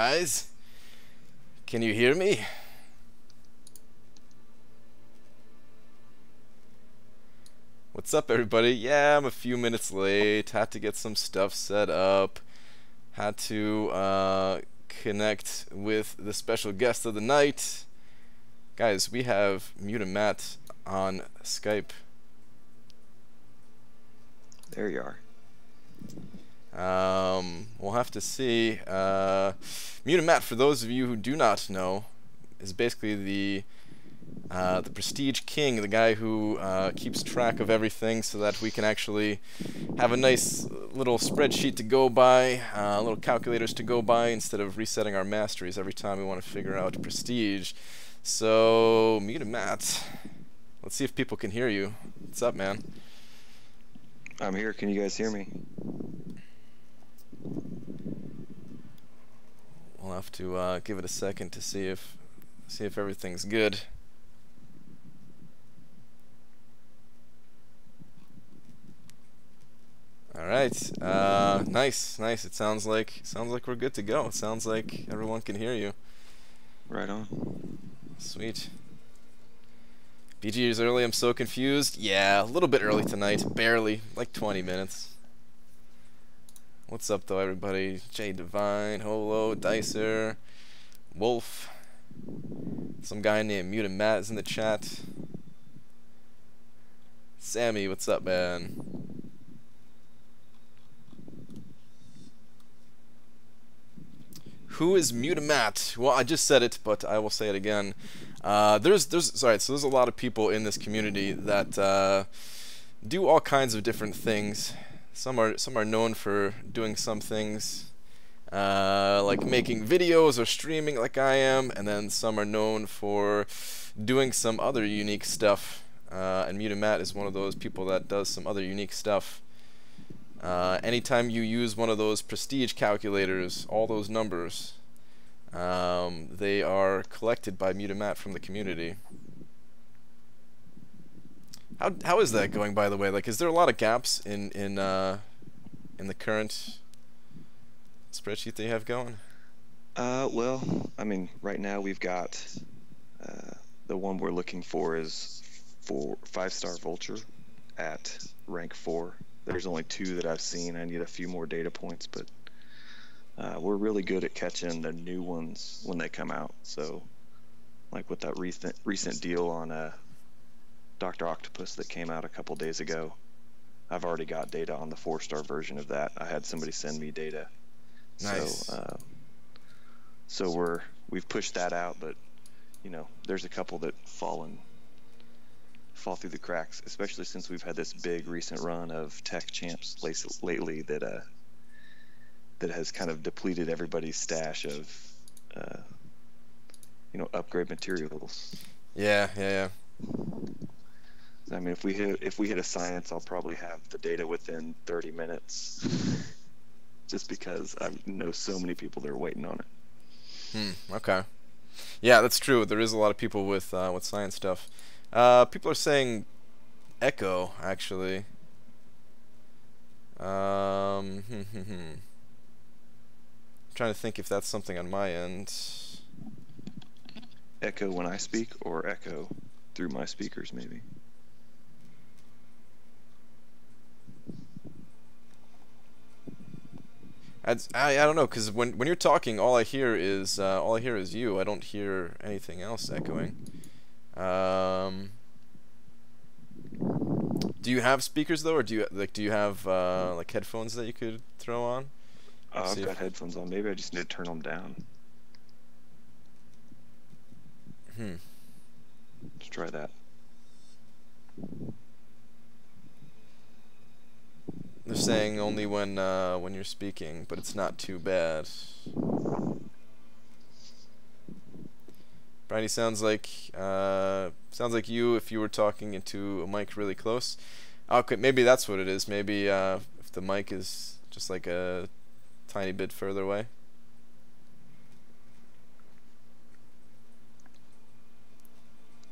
guys? Can you hear me? What's up, everybody? Yeah, I'm a few minutes late. Had to get some stuff set up. Had to connect with the special guest of the night. Guys, we have Mutamatt on Skype. There you are. We'll have to see. Mutamatt, for those of you who do not know, is basically the prestige king, the guy who keeps track of everything so that we can actually have a nice little spreadsheet to go by, little calculators to go by, instead of resetting our masteries every time we want to figure out prestige. So, Mutamatt, let's see if people can hear you. What's up, man? I'm here. Can you guys hear me? We'll have to give it a second to see if everything's good. All right, nice. It sounds like we're good to go. It sounds like everyone can hear you. Right on. Sweet. BG is early. I'm so confused. Yeah, a little bit early tonight. Barely, like 20 minutes. What's up, though, everybody? Jay Divine, Holo, Dicer, Wolf. Some guy named Mutamatt is in the chat. Sammy, what's up, man? Who is Mutamatt? Well, I just said it, but I will say it again. There's a lot of people in this community that do all kinds of different things. Some are known for doing some things, like making videos or streaming like I am, and then some are known for doing some other unique stuff. And Mutamatt is one of those people that does some other unique stuff. Anytime you use one of those prestige calculators, all those numbers, they are collected by Mutamatt from the community. How is that going, by the way? Like, is there a lot of gaps in the current spreadsheet that you have going? Well, I mean, right now we've got the one we're looking for is for 5-star vulture at rank 4. There's only 2 that I've seen. I need a few more data points, but we're really good at catching the new ones when they come out. So, like with that recent deal on Dr. Octopus that came out a couple days ago, I've already got data on the 4-star version of that. I had somebody send me data. Nice. So we've pushed that out, but you know, there's a couple that fall through the cracks, especially since we've had this big recent run of tech champs lately that has kind of depleted everybody's stash of upgrade materials. Yeah. I mean, if we hit a science, I'll probably have the data within 30 minutes, just because I know so many people that are waiting on it. Okay. Yeah, that's true. There is a lot of people with science stuff. People are saying echo, actually. Trying to think if that's something on my end. Echo when I speak, or echo through my speakers, maybe. I don't know, because when you're talking, all I hear is you. I don't hear anything else echoing. Do you have speakers though, or do you have like headphones that you could throw on? I've got headphones on. Maybe I just need to turn them down. Let's try that. They're saying only when you're speaking, but it's not too bad. Briny sounds like you if you were talking into a mic really close. Okay, maybe that's what it is. Maybe if the mic is just like a tiny bit further away.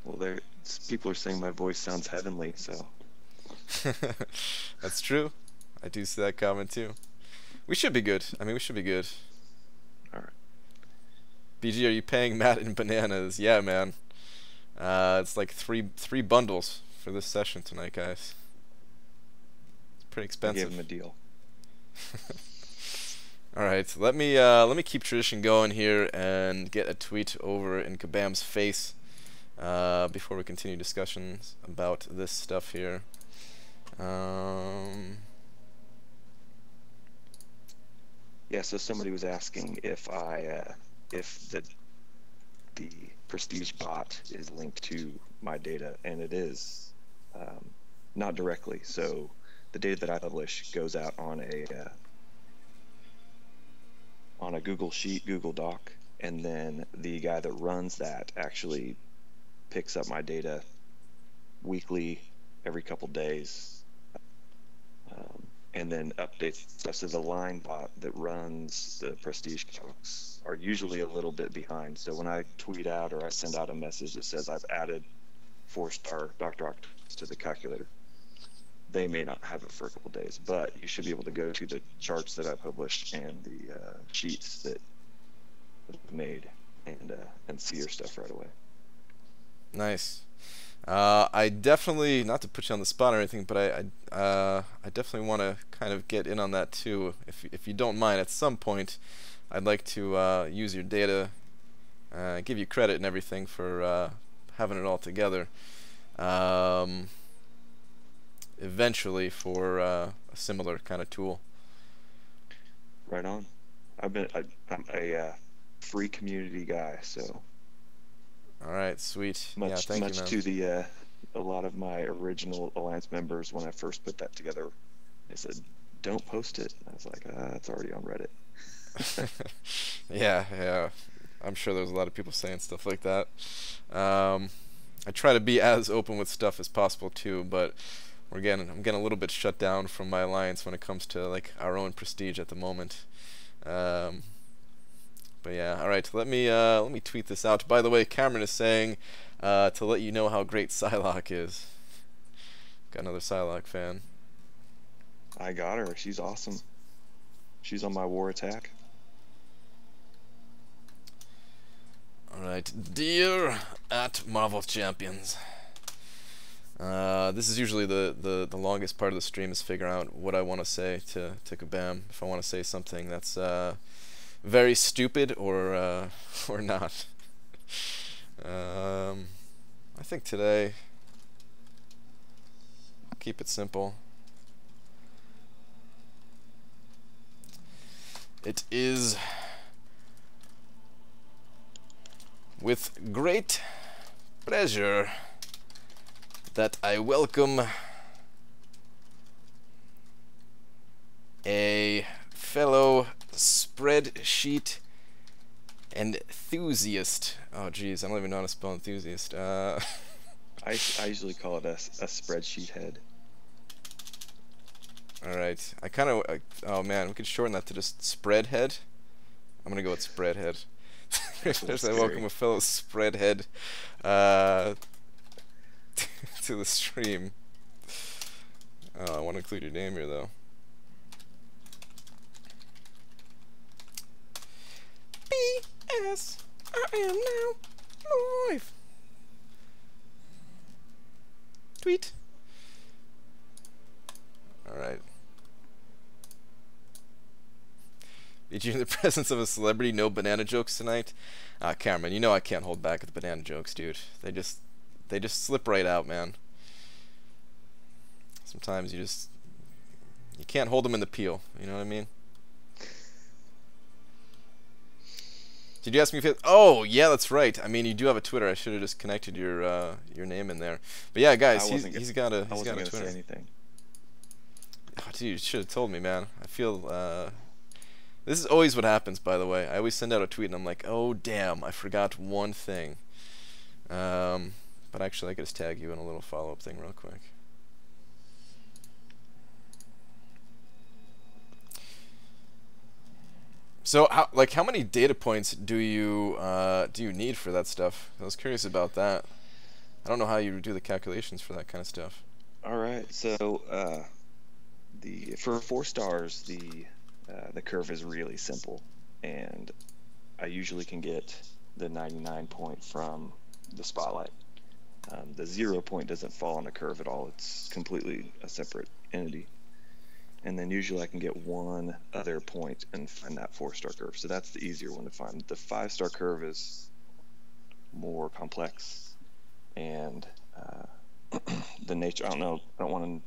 Well, people are saying my voice sounds heavenly, so. That's true. I do see that comment too. We should be good. I mean, we should be good. All right. BG, are you paying Matt in bananas? Yeah, man. It's like three bundles for this session tonight, guys. It's pretty I expensive. gave him a deal. All right, let me keep tradition going here and get a tweet over in Kabam's face before we continue discussions about this stuff here. Yeah, so somebody was asking if the Prestige bot is linked to my data, and it is, not directly. So the data that I publish goes out on a Google Sheet, Google Doc, and then the guy that runs that actually picks up my data weekly, every couple days, and then updates stuff. So the line bot that runs the Prestige calcs are usually a little bit behind. So when I tweet out or I send out a message that says I've added 4-star Dr. Octopus to the calculator, they may not have it for a couple days, but you should be able to go to the charts that I published and the sheets that I've made and see your stuff right away. Nice. I definitely, not to put you on the spot or anything, but I definitely want to kind of get in on that too. If you don't mind, at some point, I'd like to use your data, give you credit and everything for having it all together. Eventually, for a similar kind of tool. Right on. I'm a free community guy, so. All right, sweet. Much, yeah, thank much you, man. to the a lot of my original Alliance members, when I first put that together, they said, "Don't post it." I was like, "It's already on Reddit." Yeah. I'm sure there's a lot of people saying stuff like that. I try to be as open with stuff as possible too, but I'm getting a little bit shut down from my alliance when it comes to like our own prestige at the moment. But yeah, all right. Let me tweet this out. By the way, Cameron is saying to let you know how great Psylocke is. Got another Psylocke fan. I got her. She's awesome. She's on my war attack. All right, dear at Marvel Champions. This is usually the longest part of the stream, is figuring out what I want to say to Kabam. If I want to say something that's very stupid or not. I think today I'll keep it simple. It is with great pleasure that I welcome a fellow spreadsheet enthusiast. Oh geez, I don't even know how to spell enthusiast. I usually call it a spreadsheet head. Alright, I kind of, oh man, we could shorten that to just spreadhead. I'm gonna go with spreadhead. I welcome a fellow spreadhead to the stream. Oh, I want to include your name here though. P.S. I am now live. Tweet. Alright. Did you, in the presence of a celebrity, no banana jokes tonight? Cameron, you know I can't hold back with the banana jokes, dude. They just slip right out, man. Sometimes you can't hold them in the peel. You know what I mean? Did you ask me if oh yeah, that's right. I mean, you do have a Twitter. I should have just connected your name in there. But yeah, guys, he's got a Twitter. Say anything. Oh, dude, you should have told me, man. I feel this is always what happens, by the way. I always send out a tweet and I'm like, oh damn, I forgot one thing. But actually, I could just tag you in a little follow-up thing real quick. So, how many data points do you need for that stuff? I was curious about that. I don't know how you do the calculations for that kind of stuff. All right, so for 4 stars, the curve is really simple, and I usually can get the 99 point from the spotlight. The 0 point doesn't fall on a curve at all. It's completely a separate entity. And then usually I can get one other point and find that 4-star curve. So that's the easier one to find. The 5-star curve is more complex, and the nature, I don't want to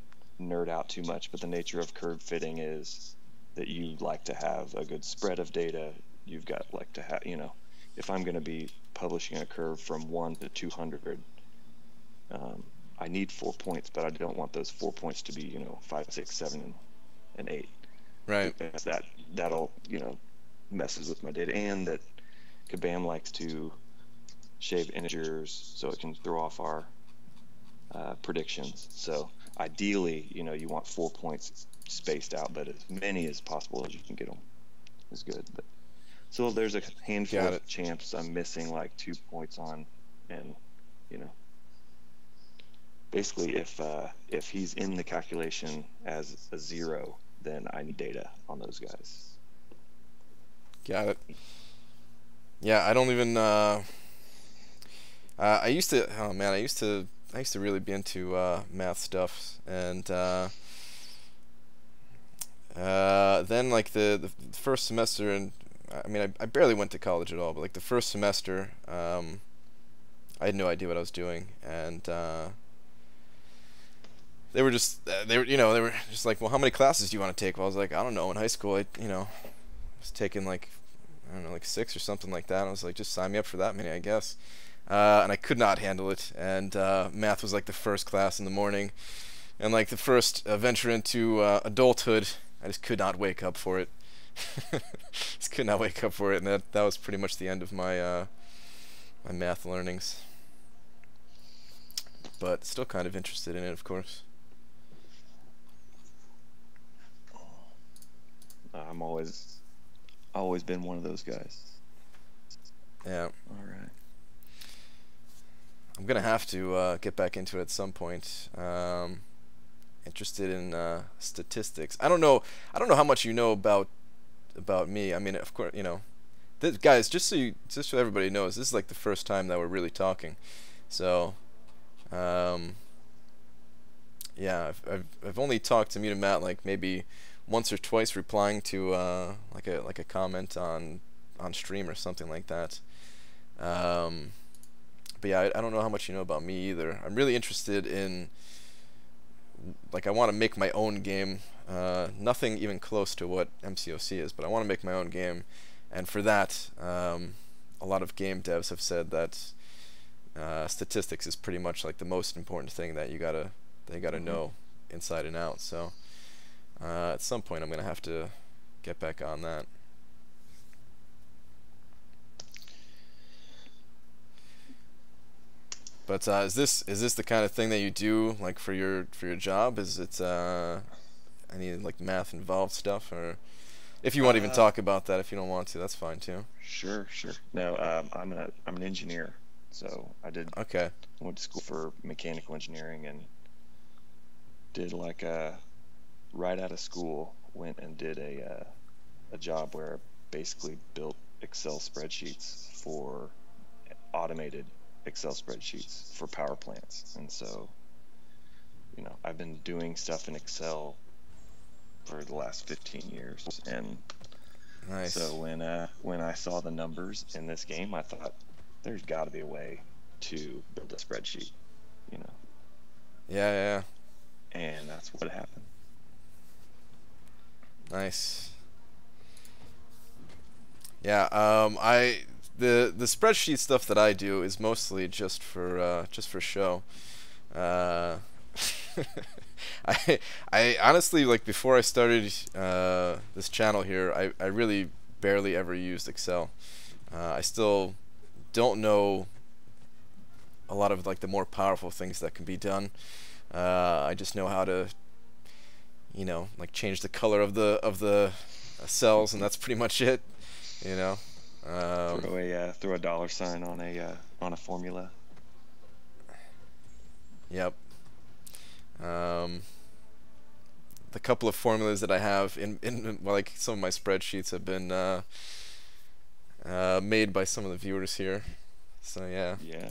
nerd out too much, but the nature of curve fitting is that you like to have a good spread of data. You've got like to have, you know, if I'm going to be publishing a curve from 1 to 200, I need 4 points, but I don't want those 4 points to be, you know, 5, 6, 7, and 8. Right. Because that'll, you know, messes with my data. And that Kabam likes to shave integers so it can throw off our predictions. So ideally, you know, you want 4 points spaced out, but as many as possible as you can get them is good. But so there's a handful of champs I'm missing like 2 points on, and you know, basically if he's in the calculation as a 0, then I need data on those guys. Got it. Yeah, I don't even. I used to. Oh man, I used to really be into math stuff, and then like the first semester, and I mean I barely went to college at all, but like the first semester, I had no idea what I was doing, and they were just like, well, how many classes do you want to take? Well, I was like, I don't know. In high school, I was taking like, I don't know, like 6 or something like that. And I was like, just sign me up for that many, I guess. And I could not handle it. And math was like the first class in the morning, and like the first venture into adulthood. I just could not wake up for it. Just could not wake up for it, and that was pretty much the end of my my math learnings. But still kind of interested in it, of course. I'm always been one of those guys. Yeah. All right. I'm gonna have to get back into it at some point. Interested in statistics. I don't know how much you know about me. I mean, of course, you know, guys. Just so everybody knows, this is like the first time that we're really talking. So, yeah, I've only talked to Mutamatt like maybe once or twice, replying to like a comment on stream or something like that. But yeah, I don't know how much you know about me either. I'm really interested in, like, I want to make my own game. Nothing even close to what MCOC is, but I want to make my own game. And for that, a lot of game devs have said that statistics is pretty much like the most important thing that you gotta know inside and out. So at some point, I'm gonna have to get back on that. But is this the kind of thing that you do like for your job? Is it any like math involved stuff, or if you want to even talk about that? If you don't want to, that's fine too. Sure. No, I'm an engineer, so I went to school for mechanical engineering and did like right out of school went and did a job where I basically built Excel spreadsheets for automated Excel spreadsheets for power plants. And so, you know, I've been doing stuff in Excel for the last 15 years. And nice. So when I saw the numbers in this game, I thought there's got to be a way to build a spreadsheet, you know. Yeah. And that's what happened. Nice. Yeah, the spreadsheet stuff that I do is mostly just for show. I honestly, like, before I started this channel here, I really barely ever used Excel. I still don't know a lot of like the more powerful things that can be done. I just know how to, you know, like change the color of the cells, and that's pretty much it. You know. Throw a dollar sign on a formula. Yep. The couple of formulas that I have in like some of my spreadsheets have been made by some of the viewers here. So yeah. Yeah.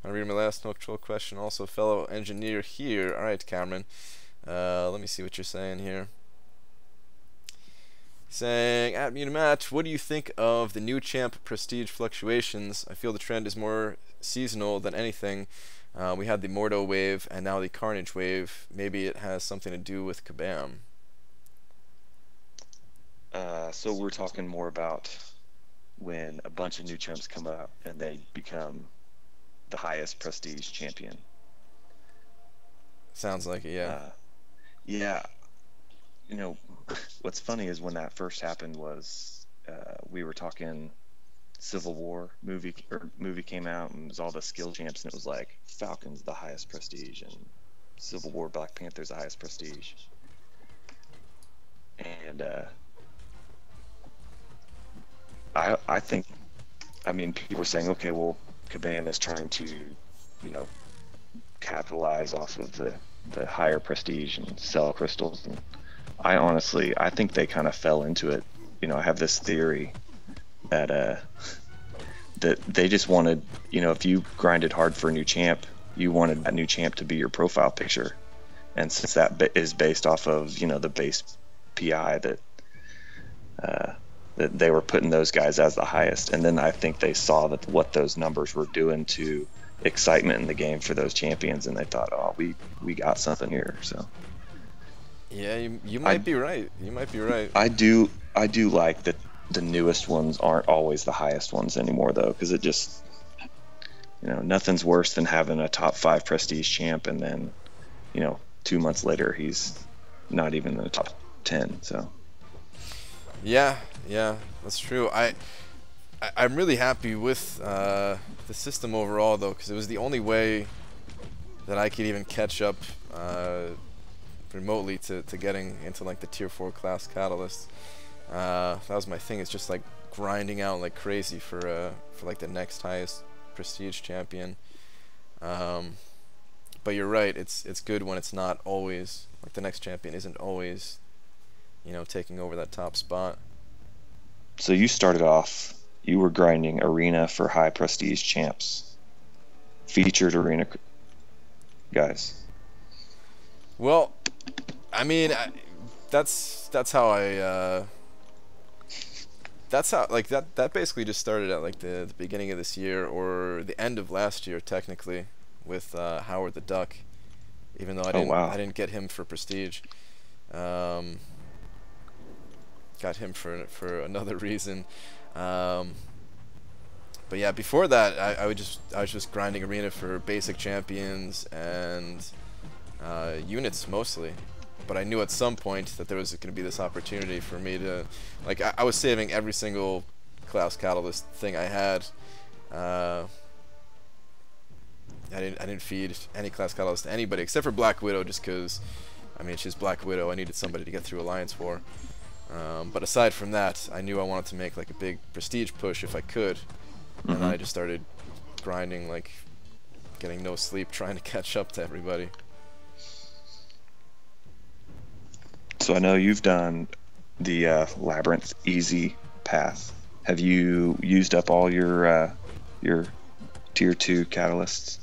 I'll read my last no control question. Also, fellow engineer here. All right, Cameron. Let me see what you're saying here. Saying, at Mutamatt, what do you think of the new champ prestige fluctuations? I feel the trend is more seasonal than anything. We had the Mordo wave and now the Carnage wave. Maybe it has something to do with Kabam. So we're talking more about when a bunch of new champs come up and they become the highest prestige champion. Sounds like it, yeah. Yeah. You know, what's funny is when that first happened was we were talking Civil War movie came out and it was all the skill champs and it was like Falcon's the highest prestige and Civil War Black Panther's the highest prestige. And I think, I mean, people were saying, okay, well, Kabam is trying to, you know, capitalize off of the higher prestige and sell crystals. And I think they kind of fell into it. You know, I have this theory that that they just wanted, you know, if you grinded hard for a new champ, you wanted that new champ to be your profile picture. And since that is based off of, you know, the base PI that they were putting those guys as the highest, and then I think they saw that what those numbers were doing to excitement in the game for those champions, and they thought, oh, we got something here. So yeah, you might be right. You might be right. I do like that the newest ones aren't always the highest ones anymore, though, because it just, you know, nothing's worse than having a top 5 prestige champ and then, you know, 2 months later he's not even in the top 10. So yeah, that's true. I'm really happy with the system overall, though, because it was the only way that I could even catch up remotely to getting into like the tier 4 class catalysts. That was my thing. It's just like grinding out like crazy for like the next highest prestige champion. But you're right. It's good when it's not always like the next champion isn't always, you know, taking over that top spot. So you started off, you were grinding arena for high prestige champs, featured arena guys. Well, I mean, that's how I that's how, like, that basically just started at like the beginning of this year or the end of last year technically with Howard the Duck, even though I didn't get him for prestige. Got him for another reason. But yeah, before that I was just grinding arena for basic champions and units mostly. But I knew at some point that there was going to be this opportunity for me to, like, I was saving every single class catalyst thing I had. I didn't feed any class catalyst to anybody except for Black Widow, just because, I mean, she's Black Widow. I needed somebody to get through Alliance for. But aside from that, I knew I wanted to make like a big prestige push if I could, and then I just started grinding, like getting no sleep, trying to catch up to everybody. So I know you've done the Labyrinth easy path. Have you used up all your tier 2 catalysts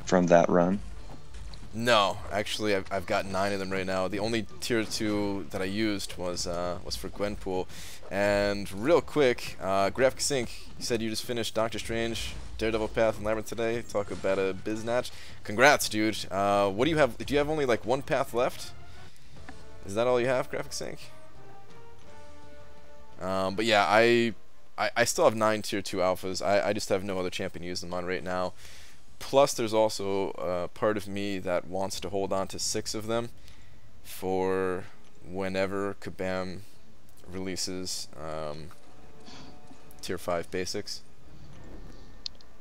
from that run? No, actually, I've got 9 of them right now. The only tier 2 that I used was for Gwenpool. And real quick, Graphic Sync, you said you just finished Doctor Strange, Daredevil Path, and Labyrinth today. Talk about a biznatch. Congrats, dude. What do you have? Do you have only like 1 path left? Is that all you have, Graphic Sync? But yeah, I still have 9 tier 2 alphas. I just have no other champion to use them on right now. Plus, there's also a part of me that wants to hold on to 6 of them for whenever Kabam releases tier 5 basics.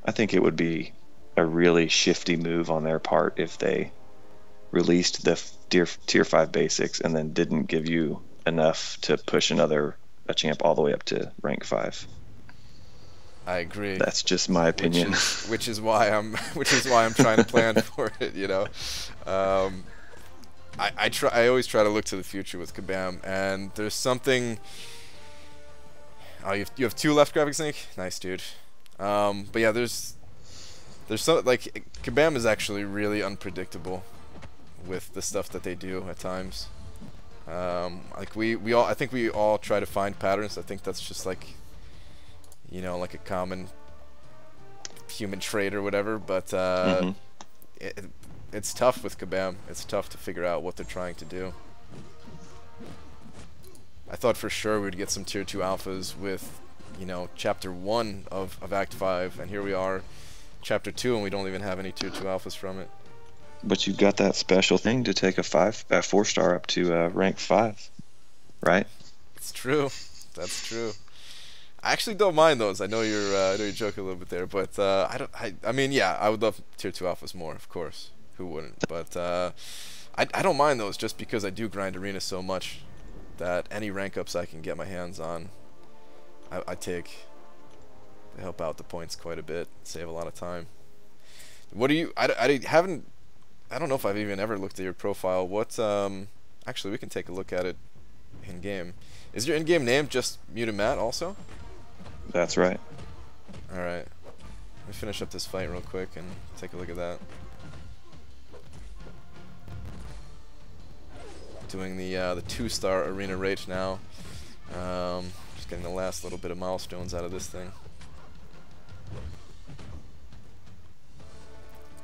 I think it would be a really shifty move on their part if they released the tier 5 basics and then didn't give you enough to push a champ all the way up to rank 5. I agree. That's just my opinion. Which is why I'm trying to plan for it, you know. I always try to look to the future with Kabam, and there's something Oh, you have 2 left, Graphics Inc. Nice, dude. But yeah, there's so like Kabam is actually really unpredictable with the stuff that they do at times. Like we all, I think we all try to find patterns. I think that's just like, you know, like a common human trait or whatever. But it's tough with Kabam. It's tough to figure out what they're trying to do. I thought for sure we'd get some tier 2 alphas with, you know, chapter 1 of Act 5, and here we are, chapter 2, and we don't even have any tier 2 alphas from it. But you've got that special thing to take a 4-star up to rank 5, right? It's true. That's true. I actually don't mind those. I know you're joking a little bit there, but I mean, yeah, I would love tier 2 alphas more, of course. Who wouldn't? But I don't mind those just because I do grind arena so much that any rank ups I can get my hands on, I take. They help out the points quite a bit, save a lot of time. What do you? I don't know if I've even ever looked at your profile. What? Actually, we can take a look at it in game. Is your in-game name just Mutamatt also? That's right. All right. Let me finish up this fight real quick and take a look at that. Doing the 2-star arena rate now. Just getting the last little bit of milestones out of this thing.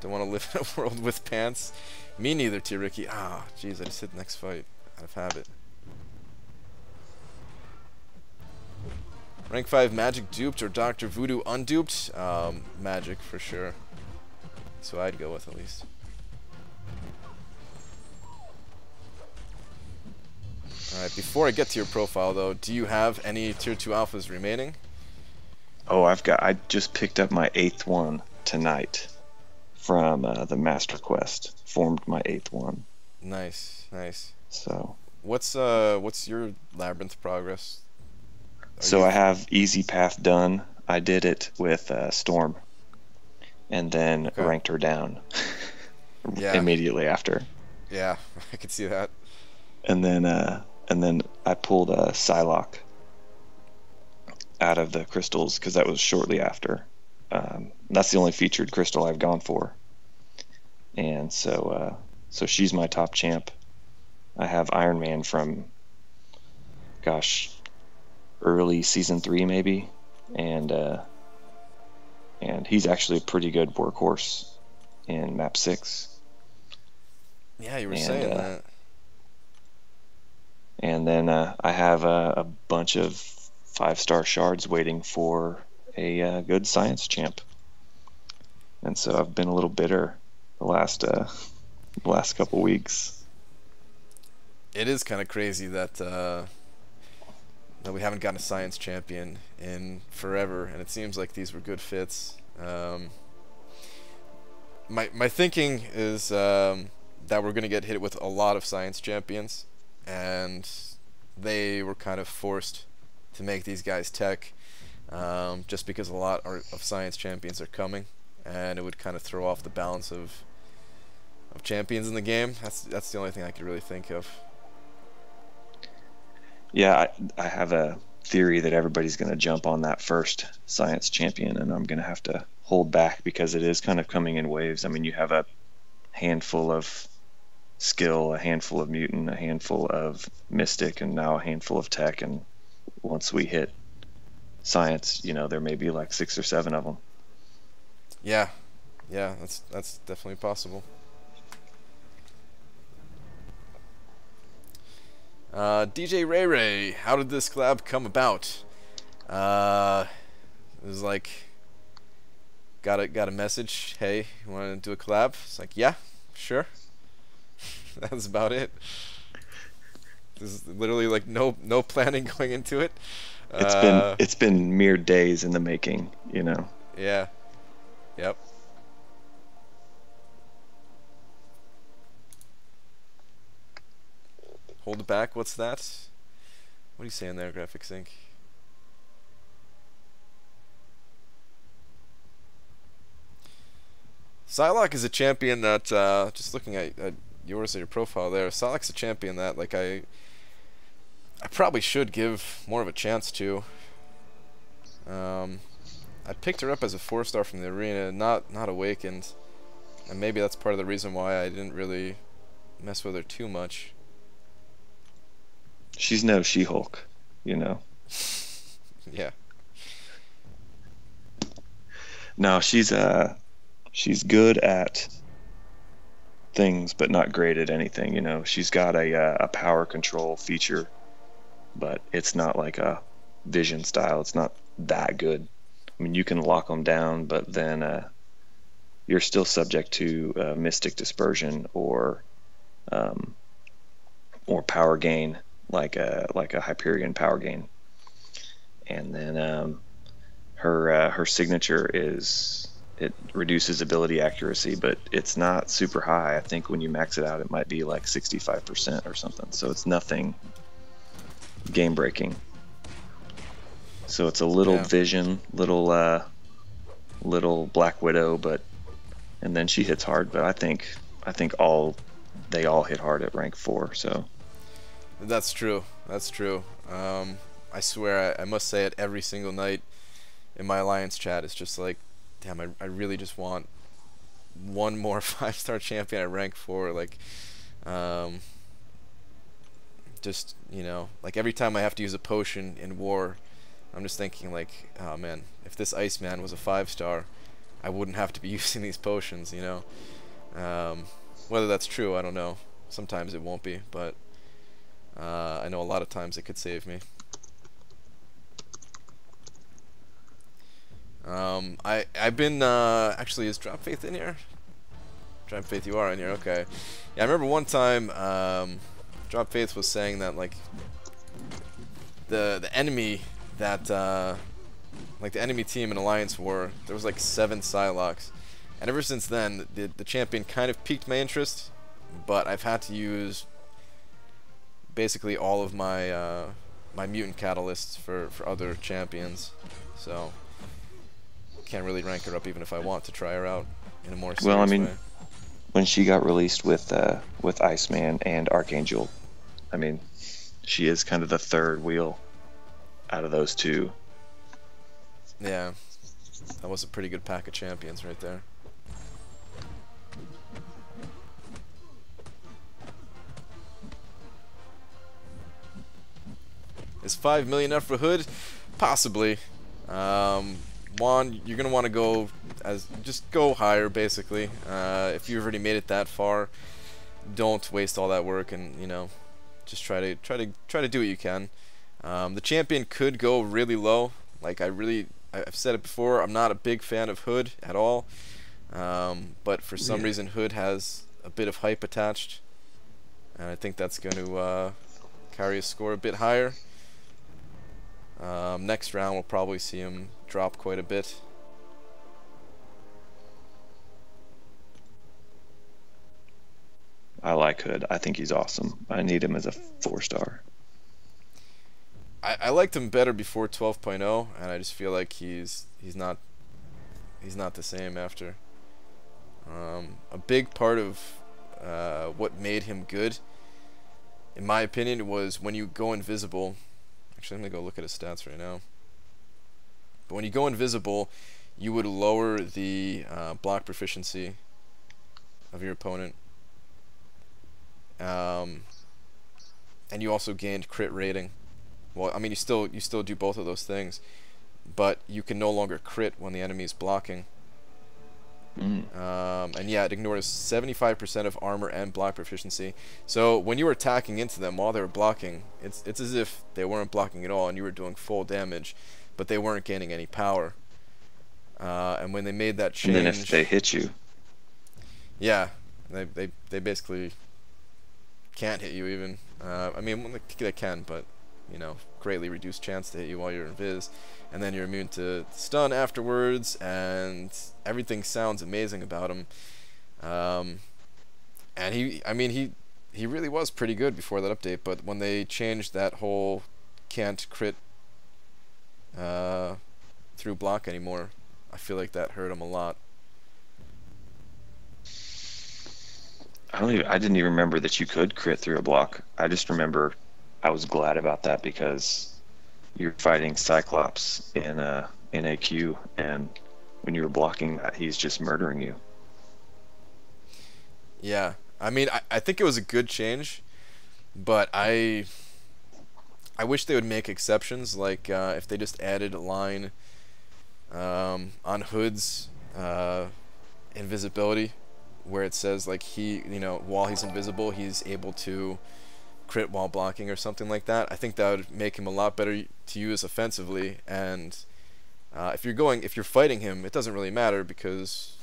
Don't want to live in a world with pants. Me neither, T. Ricky. Ah, jeez, I just hit the next fight out of habit. Rank 5 Magik duped or Dr. Voodoo unduped? Magik for sure. So I'd go with at least. Alright, before I get to your profile though, do you have any tier 2 alphas remaining? Oh, I just picked up my 8th one tonight from the Master Quest. Formed my 8th one. Nice, nice. So what's your Labyrinth progress? So I have Easy Path done. I did it with Storm, and then ranked her down immediately after. Yeah, I could see that. And then I pulled Psylocke out of the crystals because that was shortly after. That's the only featured crystal I've gone for, and so she's my top champ. I have Iron Man from, gosh, early season 3 maybe, and he's actually a pretty good workhorse in map 6. Yeah, you were saying that. And then I have a bunch of 5-star shards waiting for a good science champ, and so I've been a little bitter the last couple weeks. It is kind of crazy that that we haven't gotten a science champion in forever, and it seems like these were good fits. My thinking is that we're gonna get hit with a lot of science champions, and they were kind of forced to make these guys tech, just because a lot of science champions are coming, and it would kind of throw off the balance of champions in the game. That's the only thing I could really think of. Yeah, I have a theory that everybody's going to jump on that first science champion, and I'm going to have to hold back because it is kind of coming in waves. I mean, you have a handful of skill, a handful of mutant, a handful of mystic, and now a handful of tech, and once we hit science, you know, there may be like 6 or 7 of them. Yeah, that's definitely possible. DJ Ray Ray, how did this collab come about? It was like, got a message, hey, you want to do a collab? It's like, yeah, sure. That's about it. There's literally like no planning going into it. It's been mere days in the making, you know. Yeah. Yep. Hold it back. What's that? What are you saying there, Graphics Inc? Psylocke is a champion that, just looking at yours or your profile there, Psylocke's a champion that, like, I probably should give more of a chance to. I picked her up as a 4-star from the arena, not awakened, and maybe that's part of the reason why I didn't really mess with her too much. She's no She-Hulk, you know. Yeah. No, she's good at things, but not great at anything. You know, she's got a power control feature, but it's not like a vision style. It's not that good. I mean, you can lock them down, but then you're still subject to mystic dispersion or power gain, like a Hyperion power gain. And then her signature is, it reduces ability accuracy, but it's not super high. I think when you max it out, it might be like 65% or something. So it's nothing game breaking. So it's a little vision, little Black Widow, and then she hits hard. But I think they all hit hard at rank 4. So That's true. That's true. I swear, I must say it every single night in my Alliance chat. It's just like, damn, I really just want one more 5-star champion at rank 4. Like, just, you know, like every time I have to use a potion in war, I'm just thinking like, oh man, if this Iceman was a 5-star, I wouldn't have to be using these potions, you know. Whether that's true, I don't know. Sometimes it won't be, but I know a lot of times it could save me. I've been actually, is Drop Faith in here? Drop Faith, you are in here. Okay. Yeah, I remember one time Drop Faith was saying that like the enemy that like the enemy team in Alliance War, there was like 7 Psylocks, and ever since then the champion kind of piqued my interest, but I've had to use basically all of my my mutant catalysts for other champions, so can't really rank her up even if I want to try her out in a more serious well, I mean, way. When she got released with Iceman and Archangel, I mean, she is kind of the third wheel out of those two. Yeah, that was a pretty good pack of champions right there. Is 5 million enough for Hood? Possibly. Juan, you're gonna want to go just go higher basically. If you've already made it that far, don't waste all that work, and you know, just try to do what you can. The champion could go really low. Like I've said it before, I'm not a big fan of Hood at all. But for some reason Hood has a bit of hype attached, and I think that's going to carry his score a bit higher. Next round we'll probably see him drop quite a bit. I like Hood. I think he's awesome. I need him as a 4-star. I liked him better before 12.0, and I just feel like he's not the same after. A big part of what made him good, in my opinion, was when you go invisible. Actually, I'm gonna go look at his stats right now. But when you go invisible, you would lower the block proficiency of your opponent, and you also gained crit rating. Well, I mean, you still do both of those things, but you can no longer crit when the enemy is blocking. And yeah, it ignores 75% of armor and block proficiency. So when you were attacking into them while they were blocking, it's as if they weren't blocking at all, and you were doing full damage, but they weren't gaining any power. And when they made that change, and then if they hit you, yeah, they basically can't hit you even. I mean, they can, but you know, greatly reduced chance to hit you while you're invis, and then you're immune to stun afterwards, and everything sounds amazing about him. And he really was pretty good before that update, but when they changed that whole can't crit through block anymore, I feel like that hurt him a lot. I didn't even remember that you could crit through a block. I just remember I was glad about that because you're fighting Cyclops in a queue, and when you were blocking that, he's just murdering you. Yeah, I mean, I think it was a good change, but I wish they would make exceptions, like if they just added a line on Hood's invisibility, where it says like he, while he's invisible, he's able to crit while blocking or something like that. I think that would make him a lot better to use offensively. And if you're fighting him, it doesn't really matter because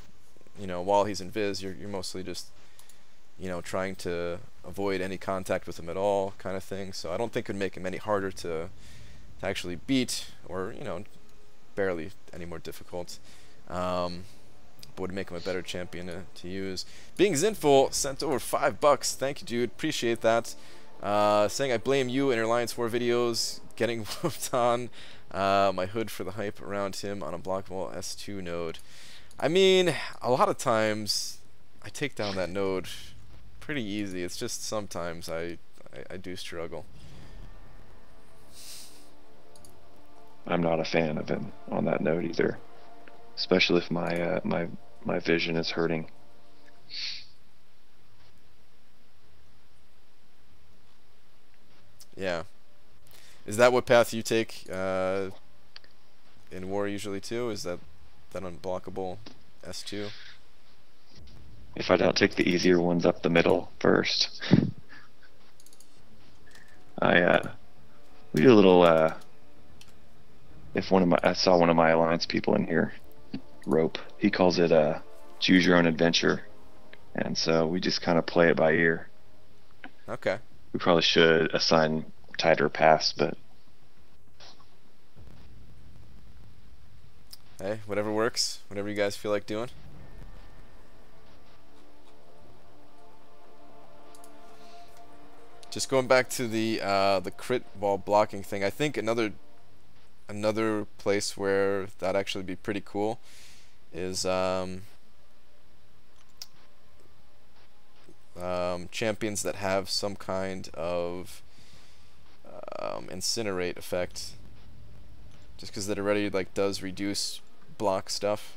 while he's invis, you're mostly just trying to avoid any contact with him at all, kind of thing. So I don't think it would make him any harder to actually beat, or barely any more difficult. But would make him a better champion to use. Being Zinful sent over $5. Thank you, dude. Appreciate that. Saying I blame you in your Alliance War videos getting whooped on my Hood for the hype around him on a blockable S2 node. I mean, a lot of times I take down that node pretty easy. It's just sometimes I do struggle. I'm not a fan of him on that node either, especially if my my vision is hurting. Yeah. Is that what path you take in war usually too? Is that unblockable S2? If I don't take the easier ones up the middle first, we do a little if I saw one of my Alliance people in here, Rope, he calls it choose your own adventure, and so we just kind of play it by ear. Okay. We probably should assign tighter paths, but hey, whatever works, whatever you guys feel like doing. Just going back to the crit while blocking thing, I think another place where that actually be pretty cool is champions that have some kind of incinerate effect, just because that already like does reduce block stuff.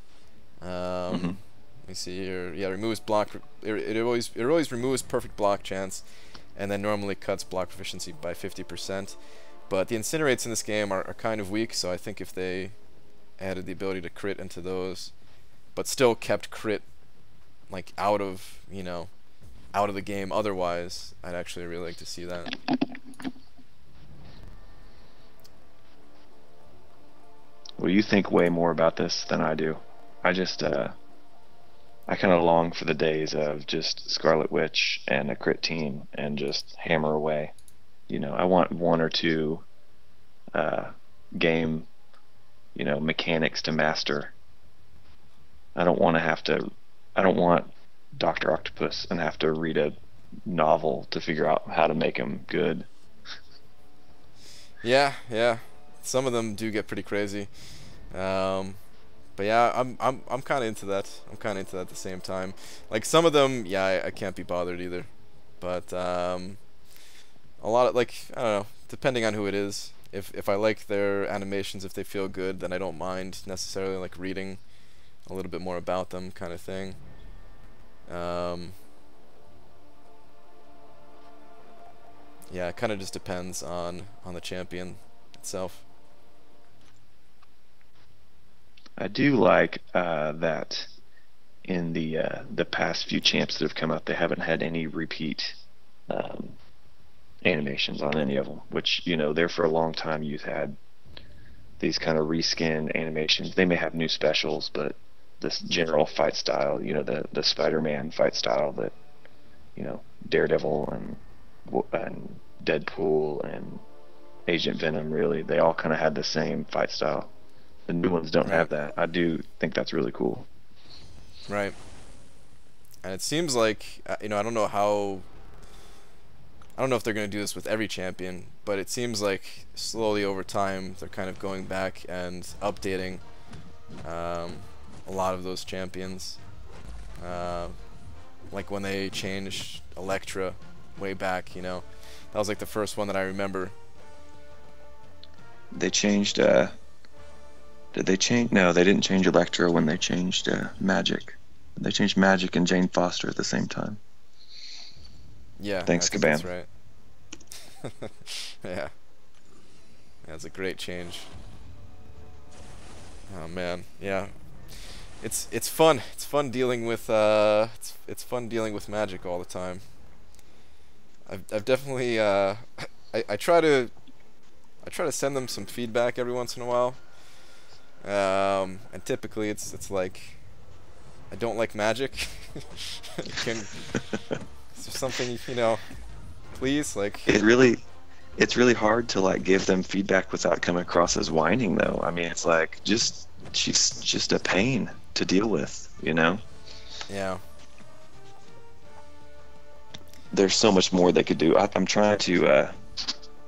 Let me see here. Yeah, removes block. It always removes perfect block chance, and then normally cuts block proficiency by 50%. But the incinerates in this game are kind of weak, so I think if they added the ability to crit into those, but still kept crit like out of the game otherwise, I'd actually really like to see that. well, you think way more about this than I do. I just I kind of long for the days of just Scarlet Witch and a crit team and just hammer away. I want one or two game, mechanics to master. I don't want Dr. Octopus and have to read a novel to figure out how to make him good. Yeah. Some of them do get pretty crazy. But yeah, I'm kind of into that. I'm kind of into that at the same time. Like some of them, yeah, I can't be bothered either. But a lot of, like, I don't know, depending on who it is. If I like their animations, if they feel good, then I don't mind necessarily like reading a little bit more about them, kind of thing. Yeah, it kind of just depends on the champion itself. I do like that in the past few champs that have come out, they haven't had any repeat animations on any of them, which, there for a long time you've had these kind of reskin animations. They may have new specials, but this general fight style, the Spider-Man fight style that, Daredevil and Deadpool and Agent Venom, really, they all kind of had the same fight style. The new ones don't have that. I do think that's really cool. Right. And it seems like, I don't know if they're going to do this with every champion, but it seems like slowly over time they're kind of going back and updating a lot of those champions. Like when they changed Elektra way back, that was like the first one that I remember. they changed. Did they change? No, they didn't change Electro when they changed Magik. They changed Magik and Jane Foster at the same time. Yeah, Thanks, I think Caban. that's right. Yeah. That's a great change. Oh man, yeah. It's fun. It's fun dealing with it's fun dealing with Magik all the time. I've definitely I try to send them some feedback every once in a while. And typically it's like I don't like Magik. Can is there something, you know, please, like It's really hard to like give them feedback without coming across as whining though. I mean, it's like she's just a pain to deal with, you know? yeah. There's so much more they could do. I'm trying to I'm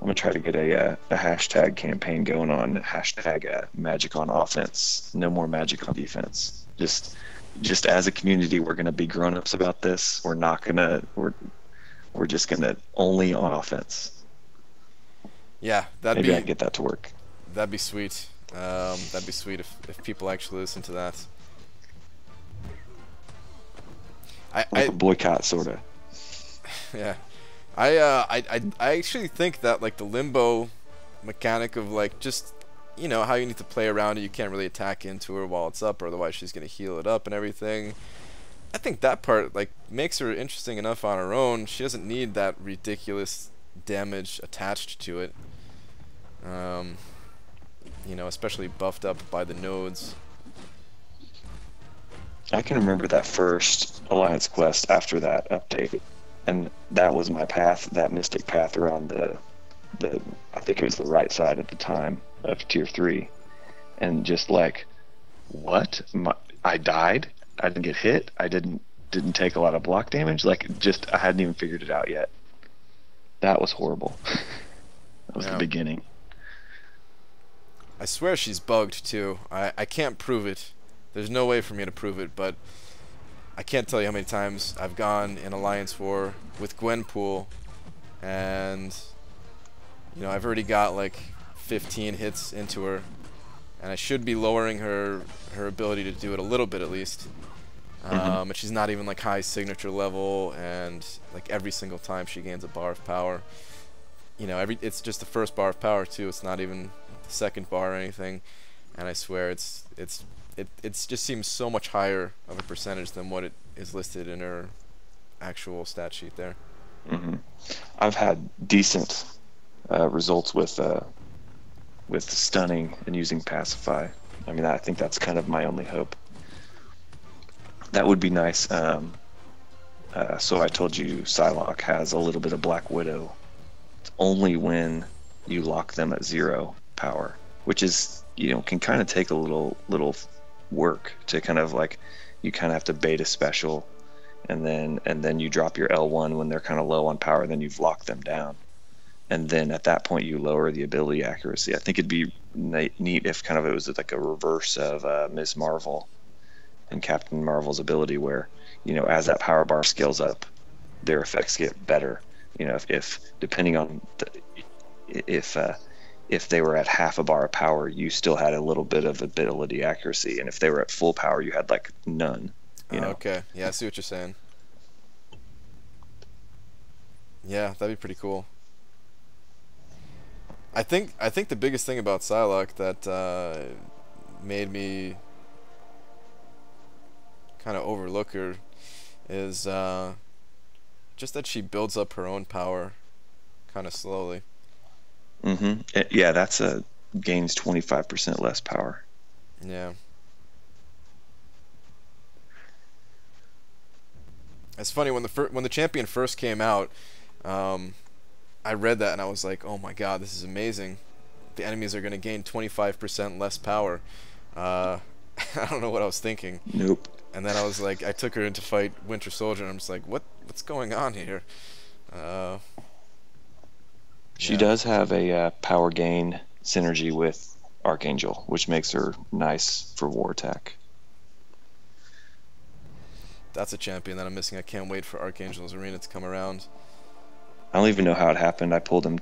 gonna try to get a hashtag campaign going on hashtag Magik on offense, no more Magik on defense. Just as a community, we're gonna be grown-ups about this. We're not gonna we're just gonna only on offense. Yeah, Maybe I can get that to work. that'd be sweet. That'd be sweet if people actually listen to that. Like a boycott, sort of. Yeah, I actually think that like the limbo mechanic of like just, you know, how you need to play around it. You can't really attack into her while it's up, or otherwise she's gonna heal it up and everything. I think that part like makes her interesting enough on her own. She doesn't need that ridiculous damage attached to it. You know, especially buffed up by the nodes. I can remember that first Alliance quest after that update, and that was my path, that mystic path around the I think it was the right side at the time of tier 3, and just like, what? I died? I didn't get hit? I didn't take a lot of block damage? Like, just, I hadn't even figured it out yet. That was horrible. That was the beginning. I swear she's bugged too. I can't prove it. There's no way for me to prove it, but I can't tell you how many times I've gone in Alliance War with Gwenpool, and you know, I've already got like 15 hits into her, and I should be lowering her ability to do it a little bit at least. But she's not even like high signature level, and like every single time she gains a bar of power, you know, it's just the first bar of power too. It's not even the second bar or anything, and I swear it just seems so much higher of a percentage than what it is listed in her actual stat sheet there. I've had decent results with stunning and using pacify. I mean, I think that's kind of my only hope. That would be nice. So I told you Psylocke has a little bit of Black Widow. It's only when you lock them at 0 power, which is, you know, can kind of take a little work to kind of like, you kind of have to bait a special, and then you drop your L1 when they're kind of low on power, then you've locked them down, and then at that point you lower the ability accuracy. I think it'd be neat if kind of it was like a reverse of Ms. Marvel and Captain Marvel's ability, where, you know, as that power bar scales up, their effects get better. You know, if depending on if they were at half a bar of power, you still had a little bit of ability accuracy, and if they were at full power, you had like none. You know? Okay, yeah, I see what you're saying. Yeah, that'd be pretty cool. I think the biggest thing about Psylocke that made me kind of overlook her is just that she builds up her own power kind of slowly. Yeah, that's gains 25% less power. Yeah. It's funny, when the champion first came out, I read that and I was like, oh my god, this is amazing. The enemies are going to gain 25% less power. I don't know what I was thinking. Nope. And then I was like, I took her in to fight Winter Soldier, and I'm just like, what's going on here? She does have a power gain synergy with Archangel, which makes her nice for war attack. That's a champion that I'm missing. I can't wait for Archangel's Arena to come around. I don't even know how it happened. I pulled him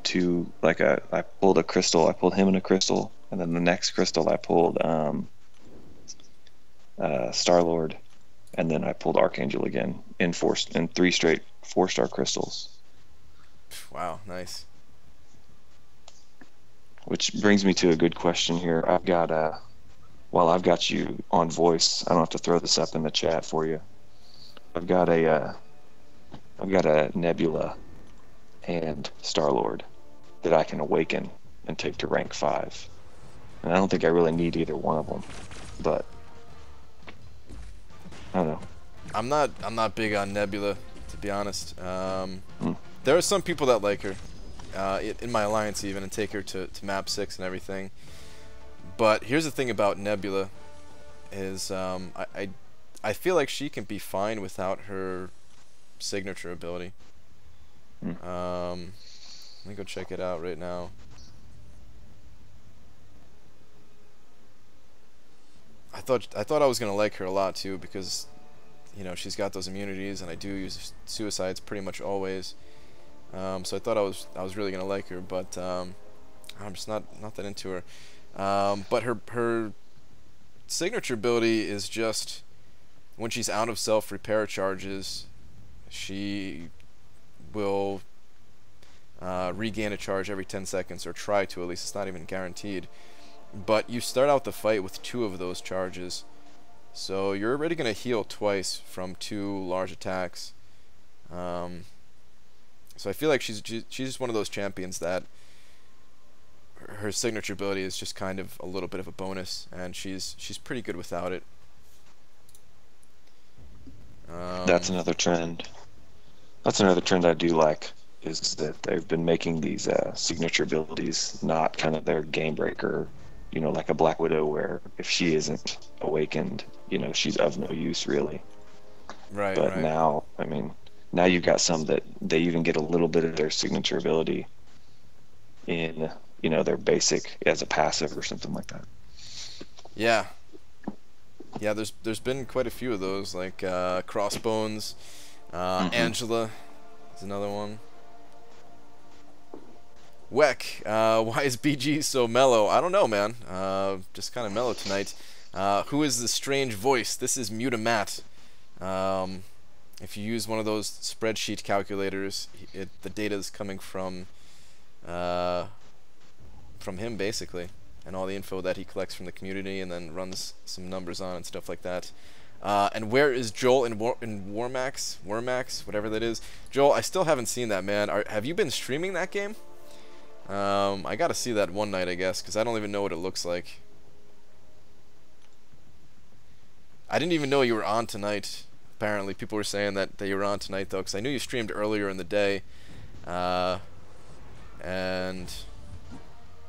I pulled a crystal. I pulled him in a crystal, and then the next crystal I pulled Star-Lord, and then I pulled Archangel again in 3 straight 4-star crystals. Wow, nice. Which brings me to a good question here. I've got while I've got you on voice, I don't have to throw this up in the chat for you. I've got a Nebula and Star-Lord that I can awaken and take to rank 5. And I don't think I really need either one of them, but I don't know. I'm not big on Nebula, to be honest. There are some people that like her, in my alliance even, and take her to map 6 and everything. But here's the thing about Nebula, is I feel like she can be fine without her signature ability. Let me go check it out right now. I thought I was gonna like her a lot too, because you know she's got those immunities, and I do use suicides pretty much always. So I thought I was really gonna like her, but I'm just not that into her. But her signature ability is just when she's out of self repair charges, she will regain a charge every 10 seconds, or try to, at least. It's not even guaranteed. But you start out the fight with 2 of those charges, so you're already going to heal twice from 2 large attacks. So I feel like she's just one of those champions that her signature ability is just kind of a little bit of a bonus, and she's pretty good without it. That's another trend. That's another trend I do like, is that they've been making these signature abilities not kind of their game breaker, you know, like a Black Widow, where if she isn't awakened, you know, she's of no use really. Right. But right. now, I mean, now you've got some that they even get a little bit of their signature ability in, you know, their basic as a passive or something like that. Yeah. Yeah, there's been quite a few of those, like Crossbones, Angela is another one. Weck, why is BG so mellow? I don't know, man. Just kind of mellow tonight. Who is the strange voice? This is Mutamatt. If you use one of those spreadsheet calculators, the data is coming from him, basically, and all the info that he collects from the community and then runs some numbers on and stuff like that. And where is Joel in Warmax, whatever that is? Joel, I still haven't seen that, man. Have you been streaming that game? I gotta see that one night, I guess, because I don't even know what it looks like. I didn't even know you were on tonight. Apparently, people were saying that you were on tonight, though, because I knew you streamed earlier in the day. And